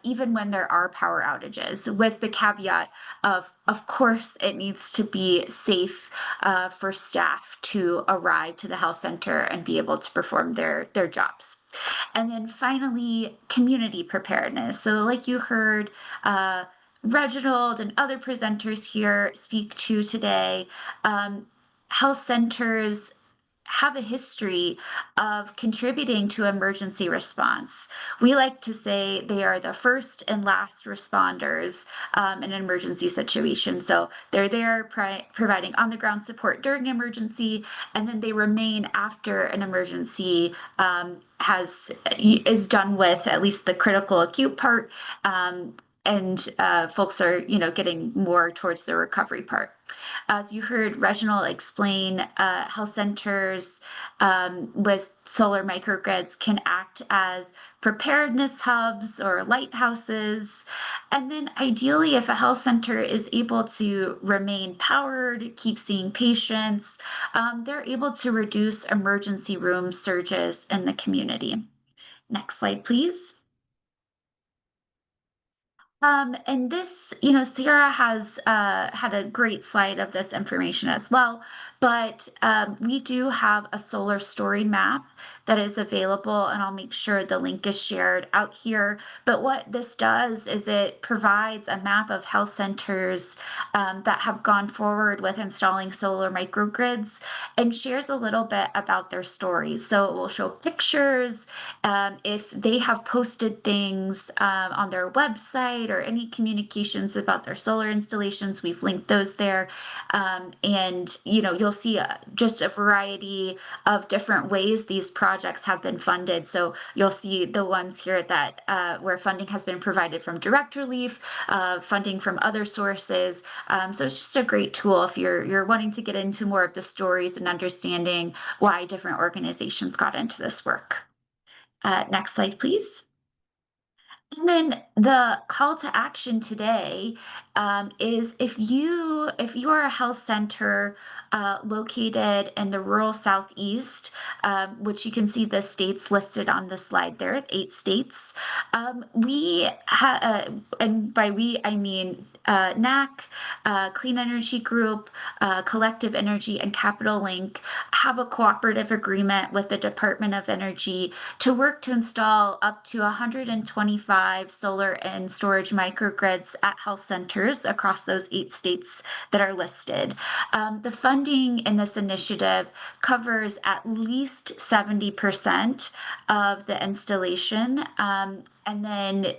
even when there are power outages, with the caveat of course, it needs to be safe for staff to arrive to the health center and be able to perform their jobs. And then finally, community preparedness. So like you heard, Reginald and other presenters here speak to today, health centers have a history of contributing to emergency response. We like to say they are the first and last responders in an emergency situation. So they're there providing on-the-ground support during emergency, and then they remain after an emergency is done with, at least the critical acute part, and folks are, getting more towards the recovery part. As you heard Reginald explain, health centers with solar microgrids can act as preparedness hubs or lighthouses. And then ideally, if a health center is able to remain powered, keep seeing patients, they're able to reduce emergency room surges in the community. Next slide, please. And this, Sara has had a great slide of this information as well, but we do have a solar story map that is available, and I'll make sure the link is shared out here. But what this does is it provides a map of health centers that have gone forward with installing solar microgrids, and shares a little bit about their stories. So it will show pictures, if they have posted things on their website or any communications about their solar installations, we've linked those there. And you'll see just a variety of different ways these projects have been funded. So you'll see the ones here that where funding has been provided from direct relief, funding from other sources. So it's just a great tool if you're wanting to get into more of the stories and understanding why different organizations got into this work. Next slide, please. And then the call to action today is if you are a health center located in the rural Southeast, which you can see the states listed on the slide there, 8 states, and by we I mean NAC, Clean Energy Group, Collective Energy, and Capital Link have a cooperative agreement with the Department of Energy to work to install up to 125 solar and storage microgrids at health centers across those 8 states that are listed. The funding in this initiative covers at least 70% of the installation, and then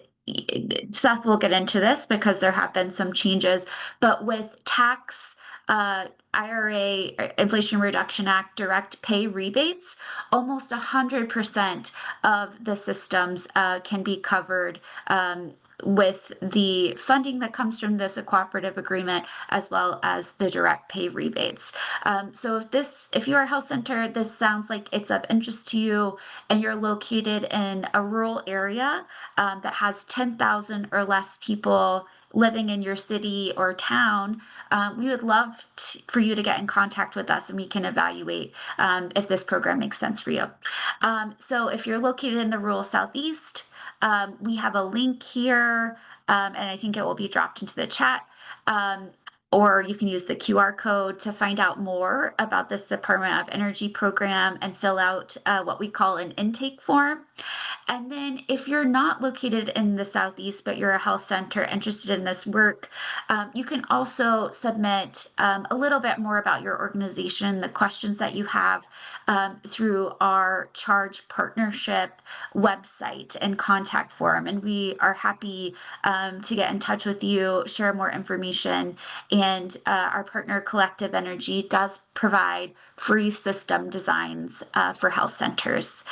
Seth will get into this because there have been some changes, but with tax, IRA, Inflation Reduction Act direct pay rebates, almost 100% of the systems can be covered with the funding that comes from this cooperative agreement, as well as the direct pay rebates. So if you're a health center, this sounds like it's of interest to you, and you're located in a rural area that has 10,000 or less people living in your city or town, we would love for you to get in contact with us, and we can evaluate if this program makes sense for you. So if you're located in the rural Southeast, we have a link here, and I think it will be dropped into the chat. Or you can use the QR code to find out more about this Department of Energy program and fill out what we call an intake form. And then if you're not located in the Southeast, but you're a health center interested in this work, you can also submit a little bit more about your organization, the questions that you have through our Charge Partnership website and contact form. And we are happy to get in touch with you, share more information. And our partner Collective Energy does provide free system designs for health centers.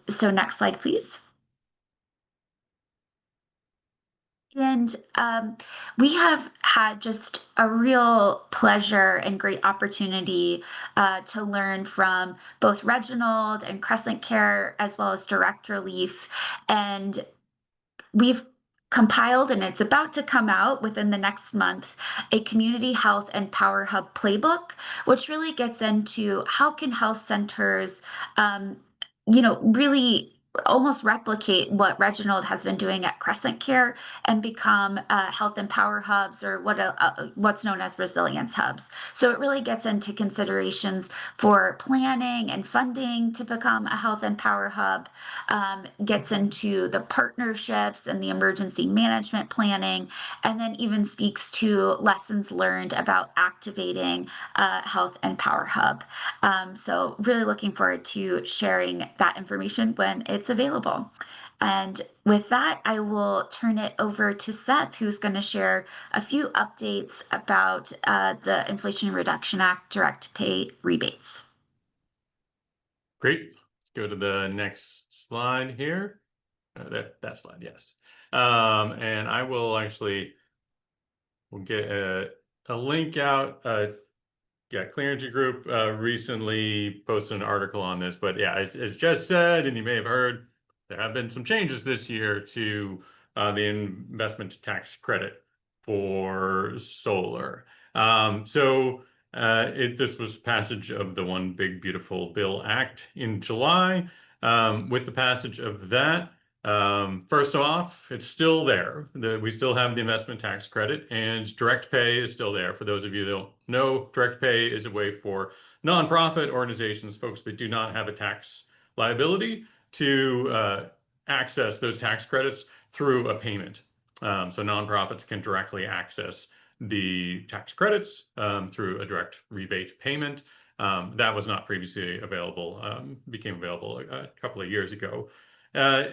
So next slide, please. And we have had just a real pleasure and great opportunity to learn from both Reginald and CrescentCare, as well as Direct Relief. And we've compiled, and it's about to come out within the next month, a community health and power hub playbook, which really gets into how can health centers, really almost replicate what Reginald has been doing at CrescentCare and become health and power hubs, or what's known as resilience hubs. So it really gets into considerations for planning and funding to become a health and power hub, gets into the partnerships and the emergency management planning, and then even speaks to lessons learned about activating a health and power hub. So really looking forward to sharing that information when it's available. And with that, I will turn it over to Seth, who's going to share a few updates about the Inflation Reduction Act direct pay rebates. Great. Let's go to the next slide here. That slide, yes. And I will we'll get a link out. Clean Energy Group recently posted an article on this, but yeah, as Jess said, and you may have heard, there have been some changes this year to the investment tax credit for solar. This was passage of the One Big Beautiful Bill Act in July. With the passage of that, first off, it's still there. We still have the investment tax credit, and direct pay is still there. For those of you that don't know, direct pay is a way for nonprofit organizations, folks that do not have a tax liability, to access those tax credits through a payment. So nonprofits can directly access the tax credits through a direct rebate payment. That was not previously available, became available a couple of years ago.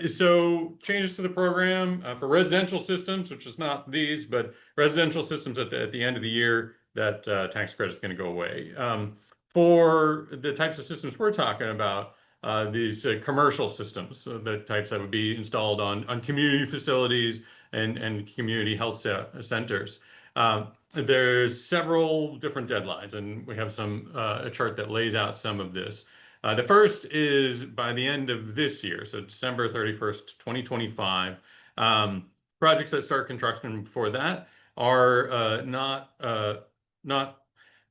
So changes to the program for residential systems, which is not these, but residential systems at the end of the year, that tax credit is going to go away. For the types of systems we're talking about, these commercial systems, so the types that would be installed on community facilities and community health centers. There's several different deadlines, and we have a chart that lays out some of this. The first is by the end of this year, so December 31st, 2025. Projects that start construction before that are not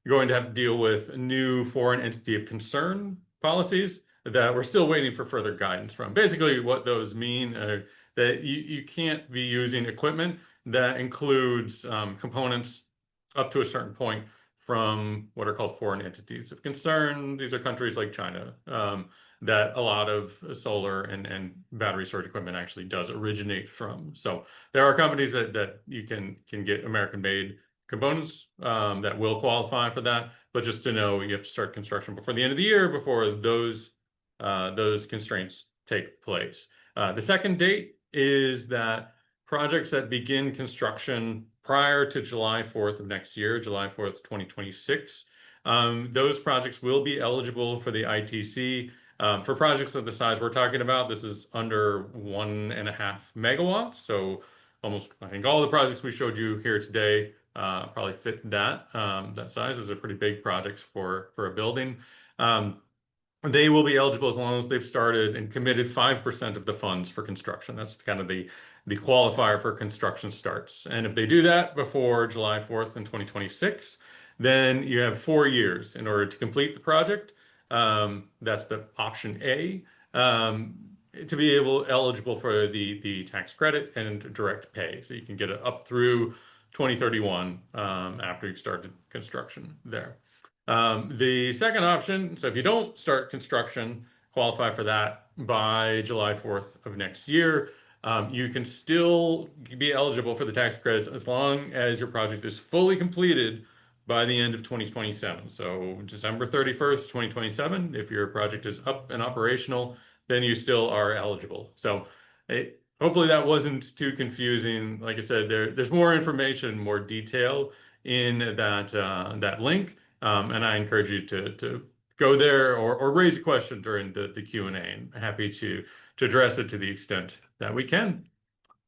going to have to deal with new foreign entity of concern policies that we're still waiting for further guidance from. Basically, what those mean are that you can't be using equipment that includes components up to a certain point from what are called foreign entities of concern. These are countries like China, that a lot of solar and battery storage equipment actually does originate from. So there are companies that you can get American-made components that will qualify for that. But just to know, you have to start construction before the end of the year before those constraints take place. The second date is that projects that begin construction prior to July 4th of next year, July 4th, 2026, those projects will be eligible for the ITC. For projects of the size we're talking about, this is under 1.5 megawatts. So almost, I think all the projects we showed you here today probably fit that size. Those are pretty big projects for a building. They will be eligible as long as they've started and committed 5% of the funds for construction. That's kind of the qualifier for construction starts. And if they do that before July 4th in 2026, then you have 4 years in order to complete the project. That's the option A, to be eligible for the tax credit and direct pay. So you can get it up through 2031 after you've started construction there. The second option, so if you don't start construction, qualify for that by July 4th of next year, you can still be eligible for the tax credits as long as your project is fully completed by the end of 2027. So December 31st, 2027, if your project is up and operational, then you still are eligible. So hopefully that wasn't too confusing. Like I said, there's more information, more detail in that link. And I encourage you to go there or raise a question during the Q&A, and happy to address it to the extent that we can.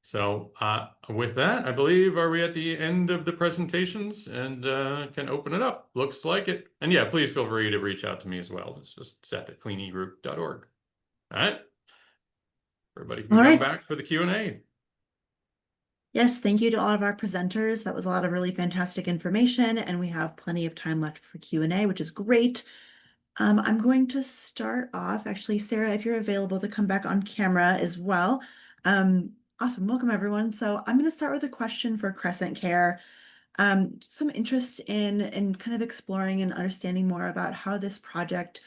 So with that, I believe, are we at the end of the presentations and can open it up? Looks like it. And yeah, please feel free to reach out to me as well. It's just seth@cleanegroup.org. All right. Everybody can come back for the Q&A. Yes, thank you to all of our presenters. That was a lot of really fantastic information, and we have plenty of time left for Q&A, which is great. I'm going to start off. Actually, Sara, if you're available to come back on camera as well. Awesome. Welcome, everyone. So I'm going to start with a question for CrescentCare. Some interest in kind of exploring and understanding more about how this project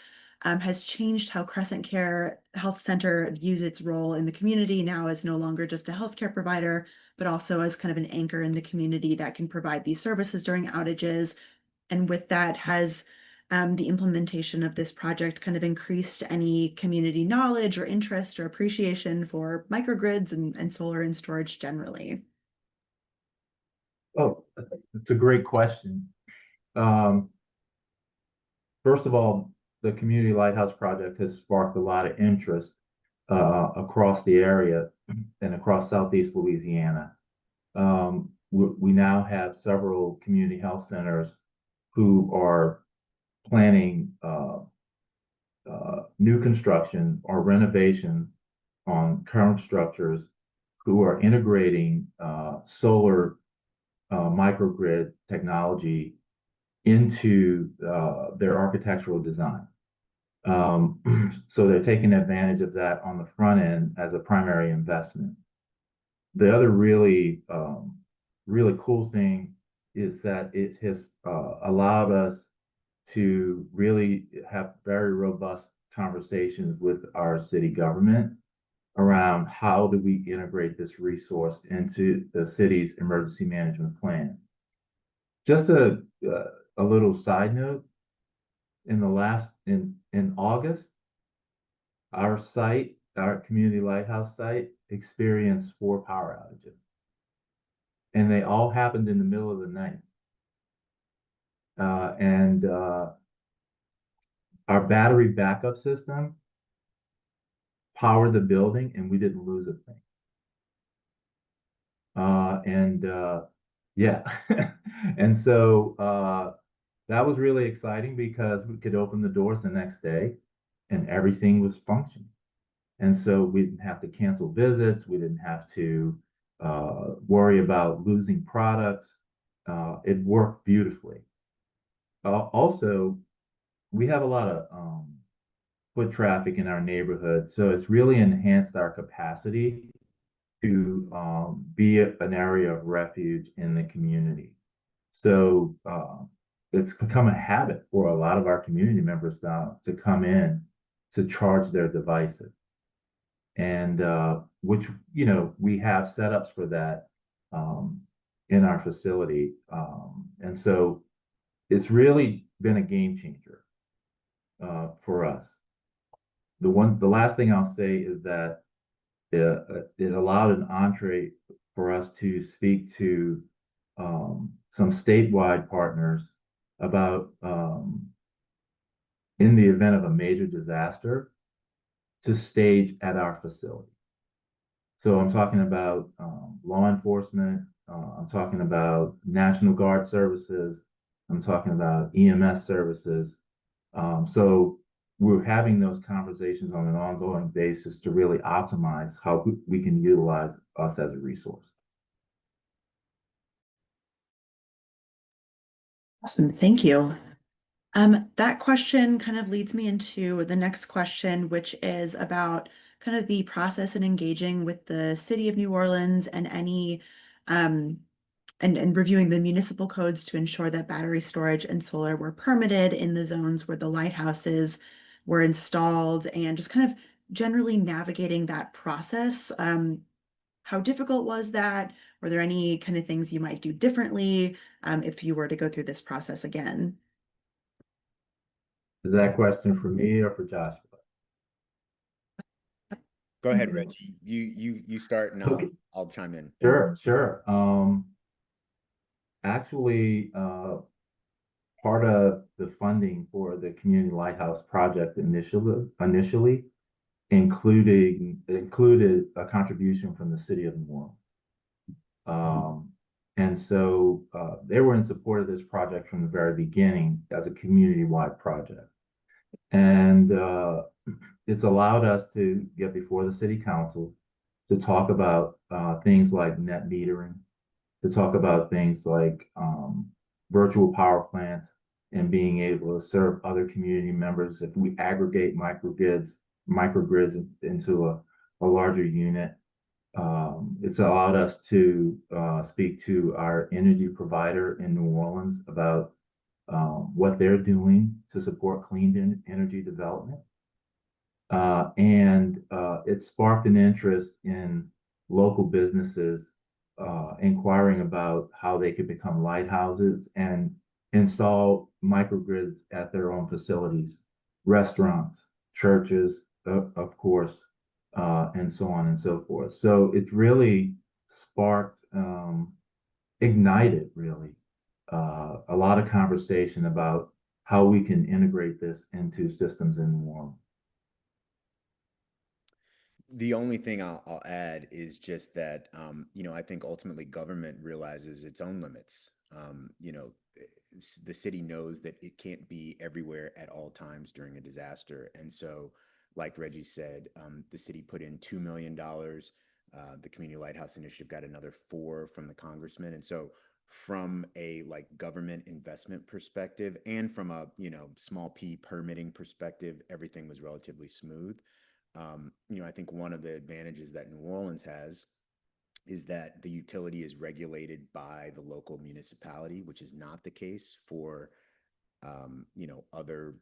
has changed how CrescentCare Health Center views its role in the community now as no longer just a healthcare provider, but also as kind of an anchor in the community that can provide these services during outages. And with that, has the implementation of this project kind of increased any community knowledge or interest or appreciation for microgrids and solar and storage generally? Oh, it's a great question. First of all, the Community Lighthouse Project has sparked a lot of interest across the area and across Southeast Louisiana. We now have several community health centers who are planning new construction or renovation on current structures, who are integrating solar microgrid technology into their architectural design. So they're taking advantage of that on the front end as a primary investment. The other really cool thing is that it has allowed us to really have very robust conversations with our city government around how do we integrate this resource into the city's emergency management plan. Just a little side note, in August, our site, our community lighthouse site, experienced 4 power outages. And they all happened in the middle of the night. Our battery backup system powered the building, and we didn't lose a thing. Yeah, and so that was really exciting because we could open the doors the next day, and everything was functioning. And so we didn't have to cancel visits. We didn't have to worry about losing products. It worked beautifully. Also, we have a lot of foot traffic in our neighborhood, so it's really enhanced our capacity to be an area of refuge in the community. So it's become a habit for a lot of our community members now to come in to charge their devices. And which, we have setups for that in our facility. And so it's really been a game changer for us. The last thing I'll say is that it allowed an entree for us to speak to some statewide partners about in the event of a major disaster to stage at our facility. So I'm talking about law enforcement, I'm talking about National Guard services, I'm talking about EMS services. So we're having those conversations on an ongoing basis to really optimize how we can utilize us as a resource. Awesome, thank you. That question kind of leads me into the next question, which is about kind of the process and engaging with the city of New Orleans and any and reviewing the municipal codes to ensure that battery storage and solar were permitted in the zones where the lighthouses were installed, and just kind of generally navigating that process. How difficult was that? Were there any kind of things you might do differently if you were to go through this process again? Is that a question for me or for Joshua? Go ahead, Reggie. You start and Okay. I'll chime in. Sure. Actually, part of the funding for the Community Lighthouse project initially included a contribution from the city of New Orleans. And so they were in support of this project from the very beginning as a community-wide project. And it's allowed us to get before the city council to talk about things like net metering, to talk about things like virtual power plants and being able to serve other community members if we aggregate microgrids into a larger unit. It's allowed us to speak to our energy provider in New Orleans about what they're doing to support clean energy development. And it sparked an interest in local businesses inquiring about how they could become lighthouses and install microgrids at their own facilities, restaurants, churches, of course, and so on and so forth. So it's really sparked, ignited really, a lot of conversation about how we can integrate this into systems in New Orleans. The only thing I'll add is just that, I think ultimately government realizes its own limits. The city knows that it can't be everywhere at all times during a disaster. And so, like Reggie said, the city put in $2 million. The Community Lighthouse Initiative got another $4 million from the congressman. And so from a government investment perspective and from a, small p permitting perspective, everything was relatively smooth. I think one of the advantages that New Orleans has is that the utility is regulated by the local municipality, which is not the case for, other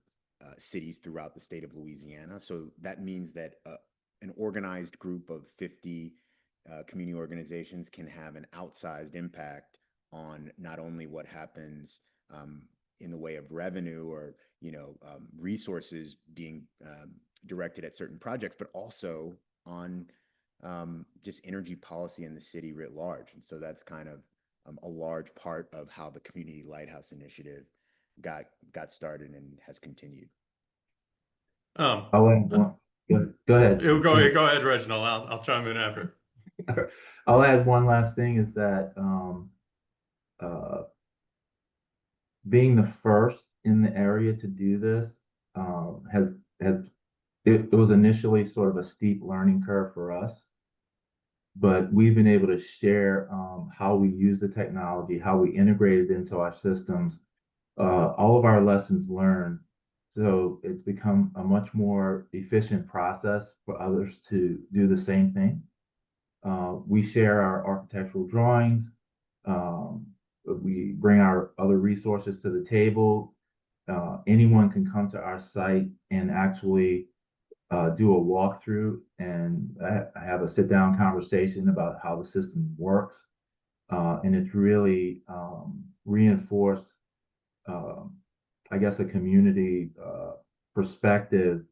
cities throughout the state of Louisiana. So that means that an organized group of 50 community organizations can have an outsized impact on not only what happens in the way of revenue or resources being directed at certain projects, but also on just energy policy in the city writ large. And so that's kind of a large part of how the Community Lighthouse Initiative got started and has continued. I'll add one. Go ahead. Go ahead, Reginald. I'll chime in after. I'll add one last thing is that being the first in the area to do this it was initially sort of a steep learning curve for us, but we've been able to share how we use the technology, how we integrate it into our systems, all of our lessons learned. So it's become a much more efficient process for others to do the same thing. We share our architectural drawings. We bring our other resources to the table. Anyone can come to our site and actually do a walkthrough and have a sit-down conversation about how the system works. And it's really reinforced, I guess, a community perspective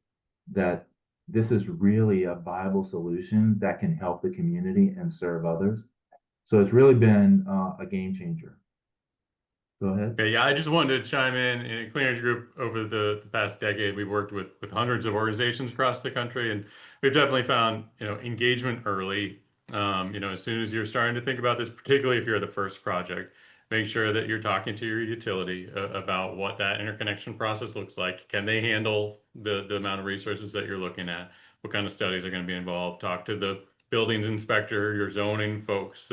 that this is really a viable solution that can help the community and serve others. So it's really been a game changer. Go ahead. Okay, yeah, I just wanted to chime in Clean Energy Group over the past decade. We've worked with hundreds of organizations across the country, and we've definitely found, engagement early. As soon as you're starting to think about this, particularly if you're the first project, make sure that you're talking to your utility about what that interconnection process looks like. Can they handle the amount of resources that you're looking at? What kind of studies are going to be involved? Talk to the buildings inspector, your zoning folks,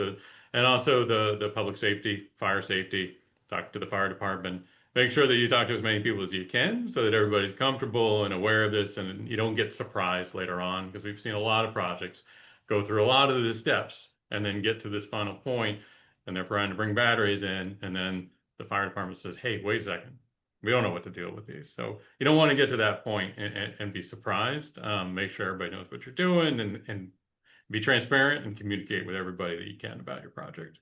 and also the public safety, fire safety. Talk to the fire department. Make sure that you talk to as many people as you can so that everybody's comfortable and aware of this and you don't get surprised later on, because we've seen a lot of projects go through a lot of the steps and then get to this final point and they're trying to bring batteries in, and then the fire department says, hey, wait a second, we don't know what to deal with these. So you don't want to get to that point and be surprised. Make sure everybody knows what you're doing and be transparent and communicate with everybody that you can about your project.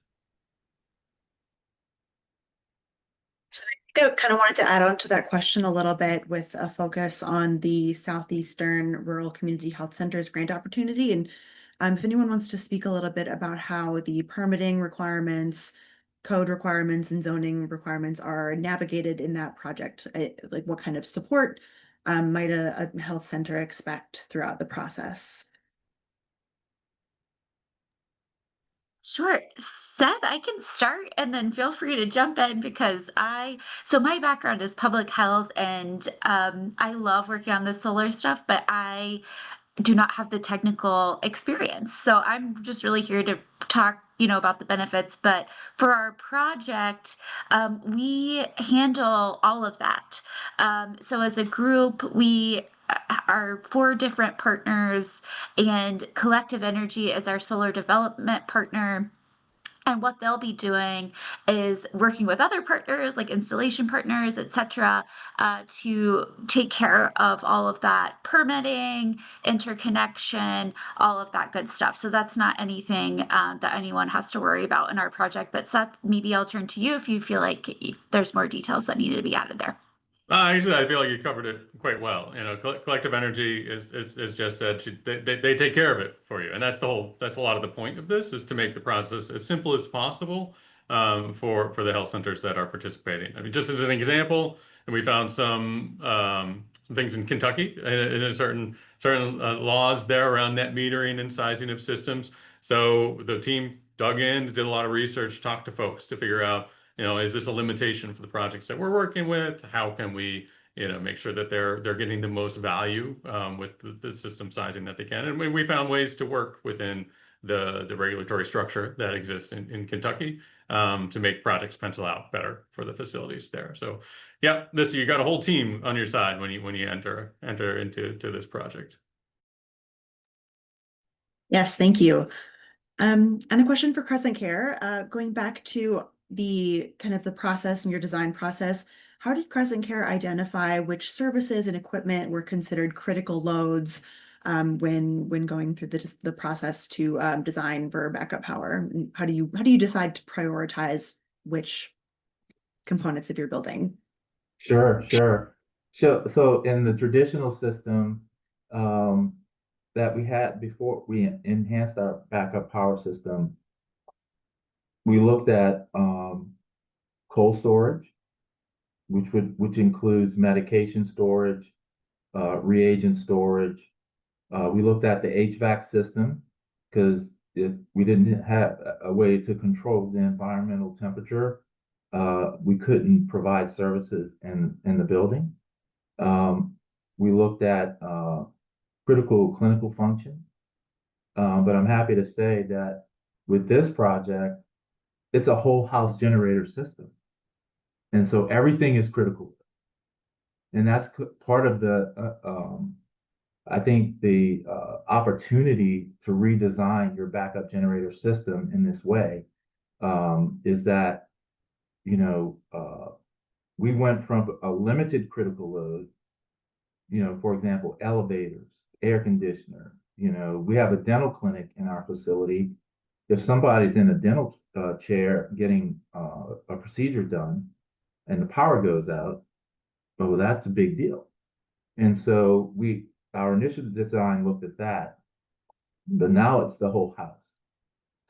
I kind of wanted to add on to that question a little bit with a focus on the Southeastern Rural Community Health Centers grant opportunity. And if anyone wants to speak a little bit about how the permitting requirements, code requirements, and zoning requirements are navigated in that project, like what kind of support might a health center expect throughout the process? Sure. Seth, I can start and then feel free to jump in because so my background is public health and I love working on the solar stuff, but I do not have the technical experience. So I'm just really here to talk, about the benefits. But for our project, we handle all of that. So as a group, we are 4 different partners, and Collective Energy is our solar development partner. And what they'll be doing is working with other partners, like installation partners, et cetera, to take care of all of that permitting, interconnection, all of that good stuff. So that's not anything that anyone has to worry about in our project. But Seth, maybe I'll turn to you if you feel like there's more details that needed to be added there. Actually, I feel like you covered it quite well. Collective Energy is just said, they take care of it for you, and that's a lot of the point of this, is to make the process as simple as possible for the health centers that are participating. I mean, just as an example, and we found some things in Kentucky in a certain laws there around net metering and sizing of systems. So the team dug in, did a lot of research, talked to folks to figure out, is this a limitation for the projects that we're working with? How can we, make sure that they're getting the most value with the system sizing that they can? And we found ways to work within the regulatory structure that exists in Kentucky to make projects pencil out better for the facilities there. So yeah, you got a whole team on your side when you enter into this project. Yes, thank you. And a question for CrescentCare, going back to the kind of the process and your design process, how did CrescentCare identify which services and equipment were considered critical loads when going through the process to design for backup power? And how do you decide to prioritize which components of your building? Sure. So in the traditional system that we had before we enhanced our backup power system, we looked at cold storage, which includes medication storage, reagent storage. We looked at the HVAC system because if we didn't have a way to control the environmental temperature, we couldn't provide services in the building. We looked at critical clinical function, but I'm happy to say that with this project, it's a whole house generator system. And so everything is critical. And that's part of the I think the opportunity to redesign your backup generator system in this way is that, you know, we went from a limited critical load, you know, for example, elevators, air conditioner. You know, we have a dental clinic in our facility. If somebody's in a dental chair getting a procedure done and the power goes out, well, that's a big deal. And so our initial design looked at that, but now it's the whole house.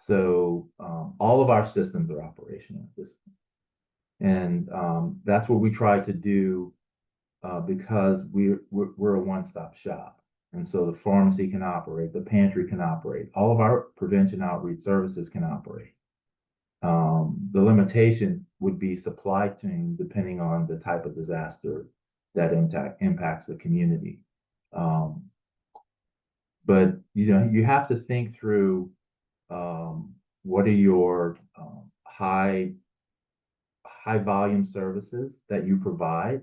So all of our systems are operational at this point. And that's what we try to do because we're a one-stop shop. And so the pharmacy can operate, the pantry can operate, all of our prevention outreach services can operate. The limitation would be supply chain, depending on the type of disaster that impacts the community. But you know, you have to think through what are your high volume services that you provide,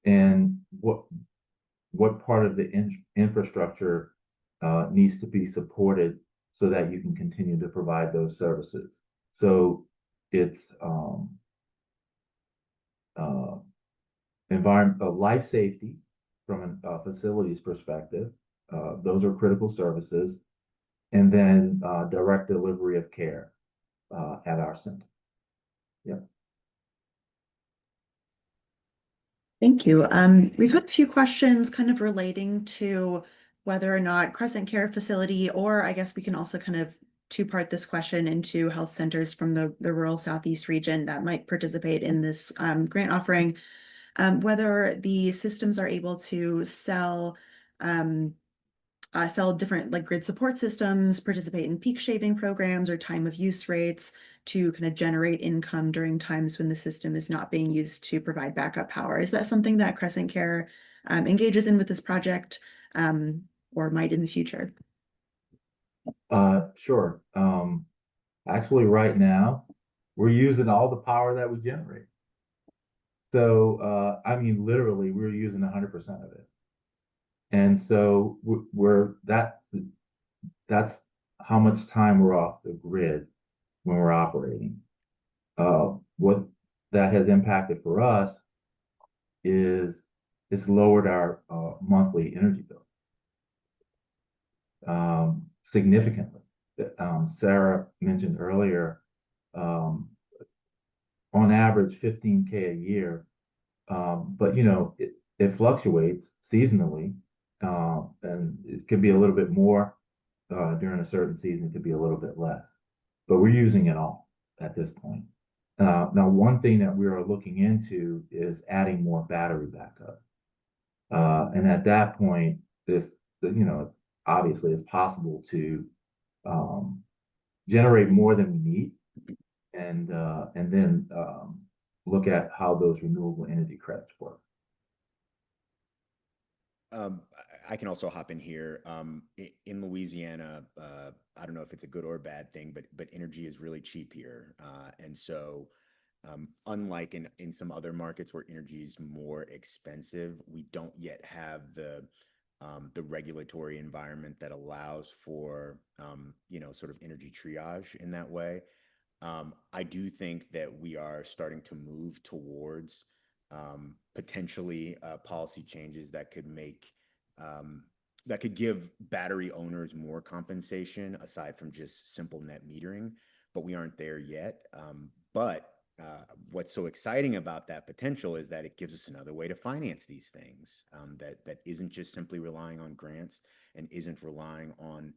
and what part of the infrastructure needs to be supported so that you can continue to provide those services. So it's life safety from a facilities perspective. Those are critical services. And then direct delivery of care at our center. Yep. Thank you. We've had a few questions kind of relating to whether or not CrescentCare facility, or I guess we can also kind of two-part this question into health centers from the rural Southeast region that might participate in this grant offering, whether the systems are able to sell different like grid support systems, participate in peak shaving programs or time of use rates to kind of generate income during times when the system is not being used to provide backup power. Is that something that CrescentCare engages in with this project or might in the future? Sure. Actually, right now, we're using all the power that we generate. So, I mean, literally, we're using 100% of it. And so that's how much time we're off the grid when we're operating. What that has impacted for us is it's lowered our monthly energy bill significantly. Sara mentioned earlier, on average 15K a year, but you know it fluctuates seasonally, and it could be a little bit more during a certain season, it could be a little bit less, but we're using it all at this point. Now, one thing that we are looking into is adding more battery backup, and at that point, obviously it's possible to generate more than we need, and then look at how those renewable energy credits work. I can also hop in here. In Louisiana, I don't know if it's a good or a bad thing, but energy is really cheap here, and so unlike in some other markets where energy is more expensive, we don't yet have the regulatory environment that allows for sort of energy triage in that way. I do think that we are starting to move towards potentially policy changes that could give battery owners more compensation aside from just simple net metering, but we aren't there yet. But what's so exciting about that potential is that it gives us another way to finance these things that isn't just simply relying on grants and isn't relying on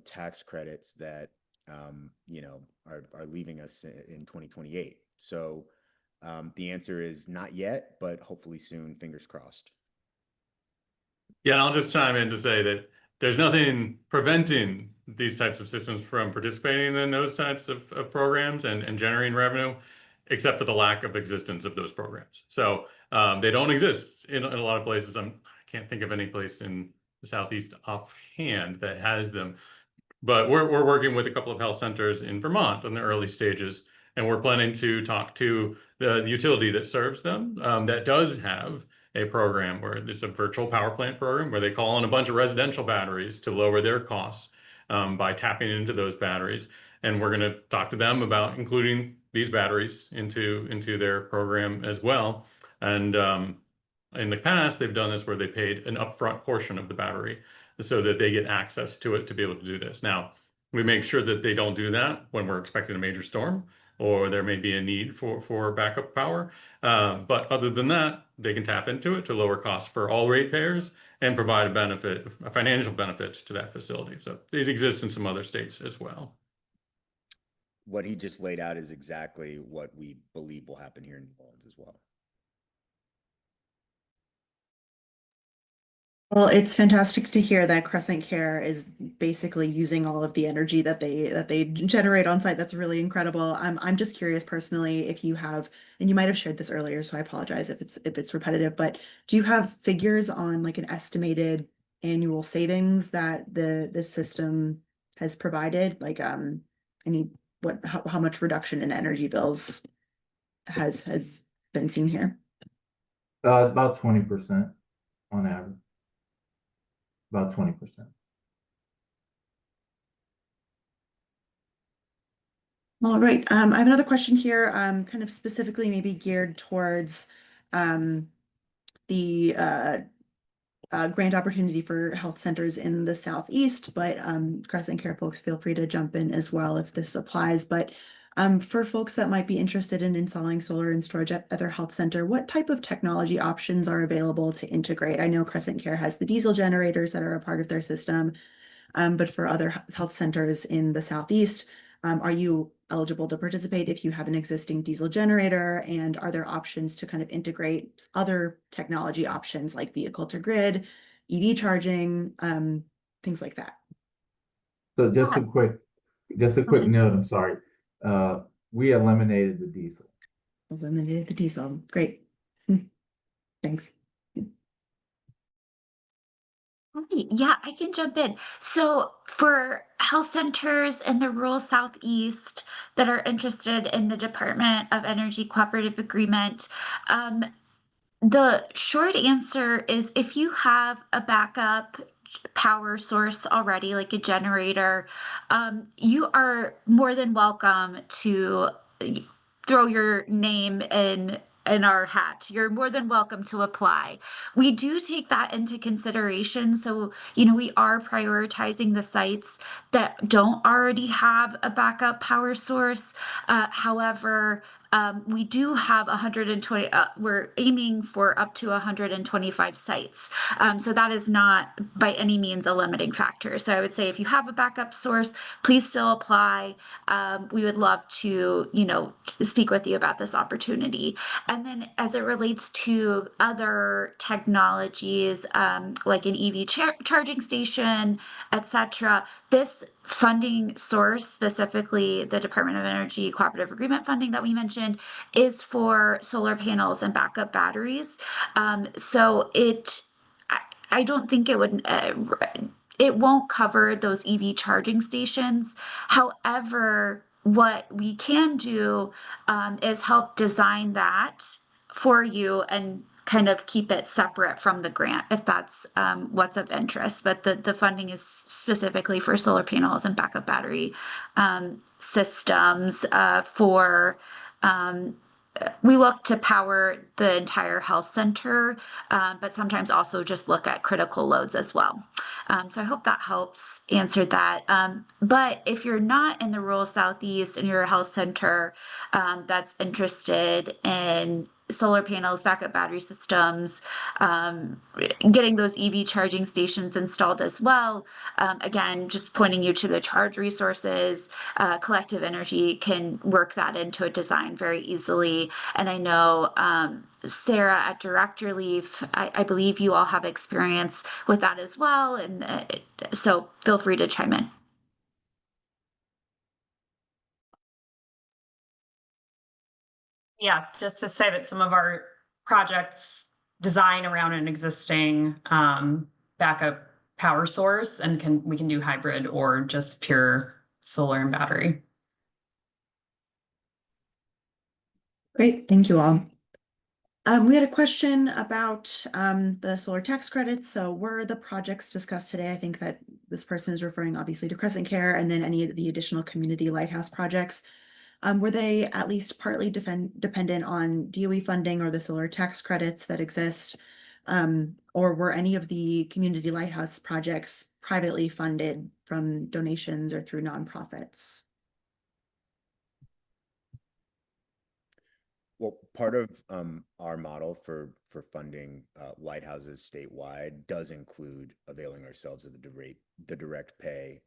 tax credits that are leaving us in 2028. So the answer is not yet, but hopefully soon, fingers crossed. Yeah, and I'll just chime in to say that there's nothing preventing these types of systems from participating in those types of programs and generating revenue, except for the lack of existence of those programs. So they don't exist in a lot of places. I can't think of any place in the Southeast offhand that has them. But we're working with a couple of health centers in Vermont in the early stages, and we're planning to talk to the utility that serves them that does have a program where there's a virtual power plant program where they call on a bunch of residential batteries to lower their costs by tapping into those batteries. And we're going to talk to them about including these batteries into their program as well. And in the past, they've done this where they paid an upfront portion of the battery so that they get access to it to be able to do this. Now, we make sure that they don't do that when we're expecting a major storm or there may be a need for backup power. But other than that, they can tap into it to lower costs for all ratepayers and provide a financial benefit to that facility. So these exist in some other states as well. What he just laid out is exactly what we believe will happen here in New Orleans as well. Well, it's fantastic to hear that CrescentCare is basically using all of the energy that they generate on site. That's really incredible. I'm just curious personally if you have, and you might have shared this earlier, so I apologize if it's repetitive, but do you have figures on like an estimated annual savings that this system has provided? Like how much reduction in energy bills has been seen here? About 20% on average. About 20%. All right. I have another question here, kind of specifically maybe geared towards the grant opportunity for health centers in the Southeast, but CrescentCare folks, feel free to jump in as well if this applies. But for folks that might be interested in installing solar and storage at their health center, what type of technology options are available to integrate? I know CrescentCare has the diesel generators that are a part of their system, but for other health centers in the Southeast, are you eligible to participate if you have an existing diesel generator? And are there options to kind of integrate other technology options like vehicle to grid, EV charging, things like that? So just a quick note, I'm sorry. We eliminated the diesel. Eliminated the diesel. Great. Thanks. Yeah, I can jump in. So for health centers in the rural Southeast that are interested in the Department of Energy Cooperative Agreement, the short answer is if you have a backup power source already, like a generator, you are more than welcome to throw your name in our hat. You're more than welcome to apply. We do take that into consideration. So, we are prioritizing the sites that don't already have a backup power source. However, we do have 120, we're aiming for up to 125 sites. So that is not by any means a limiting factor. So I would say if you have a backup source, please still apply. We would love to, speak with you about this opportunity. And then as it relates to other technologies, like an EV charging station, etc., this funding source, specifically the Department of Energy Cooperative Agreement funding that we mentioned, is for solar panels and backup batteries. So I don't think it would, it won't cover those EV charging stations. However, what we can do is help design that for you and kind of keep it separate from the grant if that's what's of interest. But the funding is specifically for solar panels and backup battery systems for we look to power the entire health center, but sometimes also just look at critical loads as well. So I hope that helps answer that. But if you're not in the rural Southeast and you're a health center that's interested in solar panels, backup battery systems, getting those EV charging stations installed as well. Again, just pointing you to the charge resources, Collective Energy can work that into a design very easily. And I know Sara at Direct Relief, I believe you all have experience with that as well. And so feel free to chime in. Yeah, just to say that some of our projects design around an existing backup power source, and we can do hybrid or just pure solar and battery. Great, thank you all. We had a question about the solar tax credits. So were the projects discussed today? I think that this person is referring obviously to CrescentCare and then any of the additional community lighthouse projects. Were they at least partly dependent on DOE funding or the solar tax credits that exist? Or were any of the community lighthouse projects privately funded from donations or through nonprofits? Well, part of our model for funding lighthouses statewide does include availing ourselves of the direct pay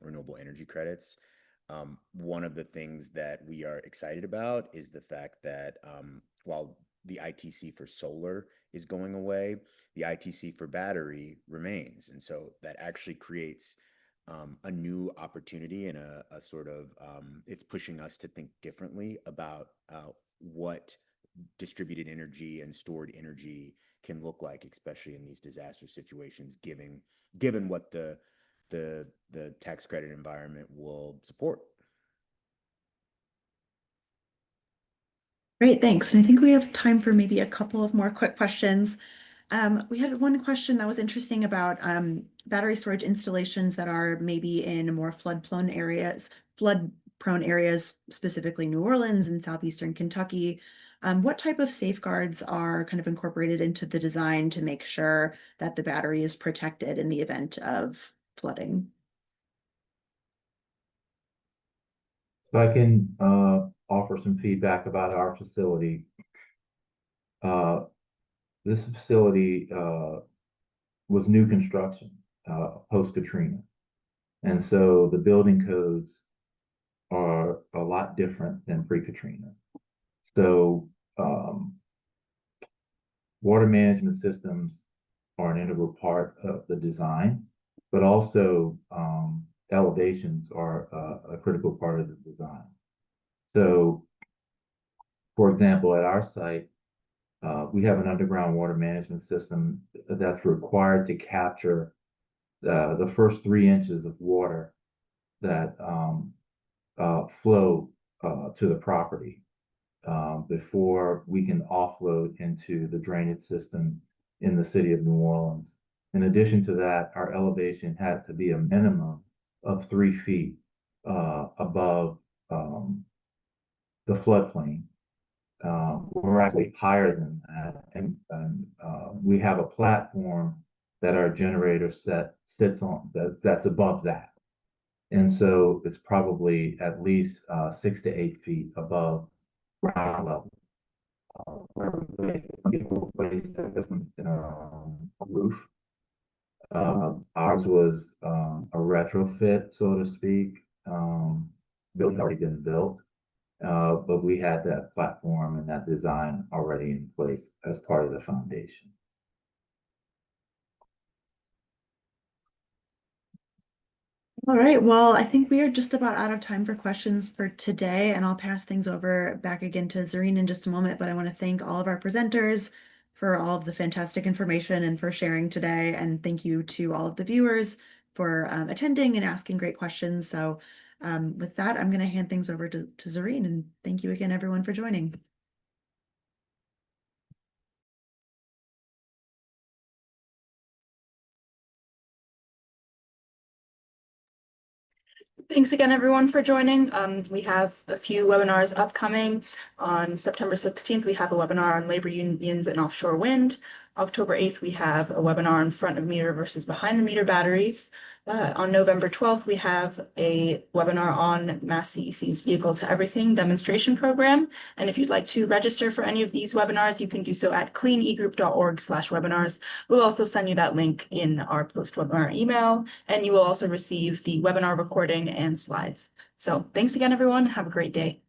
renewable energy credits. One of the things that we are excited about is the fact that while the ITC for solar is going away, the ITC for battery remains, and so that actually creates a new opportunity and a sort of it's pushing us to think differently about what distributed energy and stored energy can look like, especially in these disaster situations, given what the tax credit environment will support. Great, thanks. And I think we have time for maybe a couple of more quick questions. We had one question that was interesting about battery storage installations that are maybe in more flood-prone areas, specifically New Orleans and southeastern Kentucky. What type of safeguards are kind of incorporated into the design to make sure that the battery is protected in the event of flooding? So I can offer some feedback about our facility. This facility was new construction post-Katrina. And so the building codes are a lot different than pre-Katrina. So water management systems are an integral part of the design, but also elevations are a critical part of the design. So, for example, at our site, we have an underground water management system that's required to capture the first 3 inches of water that flow to the property before we can offload into the drainage system in the city of New Orleans. In addition to that, our elevation had to be a minimum of 3 feet above the floodplain. We're actually higher than that, and we have a platform that our generator sits on that's above that. And so it's probably at least 6 to 8 feet above ground level. Where people place a roof. Ours was a retrofit, so to speak. Building already been built, but we had that platform and that design already in place as part of the foundation. All right, well, I think we are just about out of time for questions for today, and I'll pass things over back again to Zareen in just a moment, but I want to thank all of our presenters for all of the fantastic information and for sharing today, and thank you to all of the viewers for attending and asking great questions. So with that, I'm going to hand things over to Zareen, and thank you again, everyone, for joining. Thanks again, everyone, for joining. We have a few webinars upcoming. On September 16th, we have a webinar on labor unions and offshore wind. October 8th, we have a webinar on front of meter versus behind the meter batteries. On November 12th, we have a webinar on Mass CEC's Vehicle to Everything demonstration program. And if you'd like to register for any of these webinars, you can do so at cleanegroup.org/webinars. We'll also send you that link in our post-webinar email, and you will also receive the webinar recording and slides. So thanks again, everyone. Have a great day.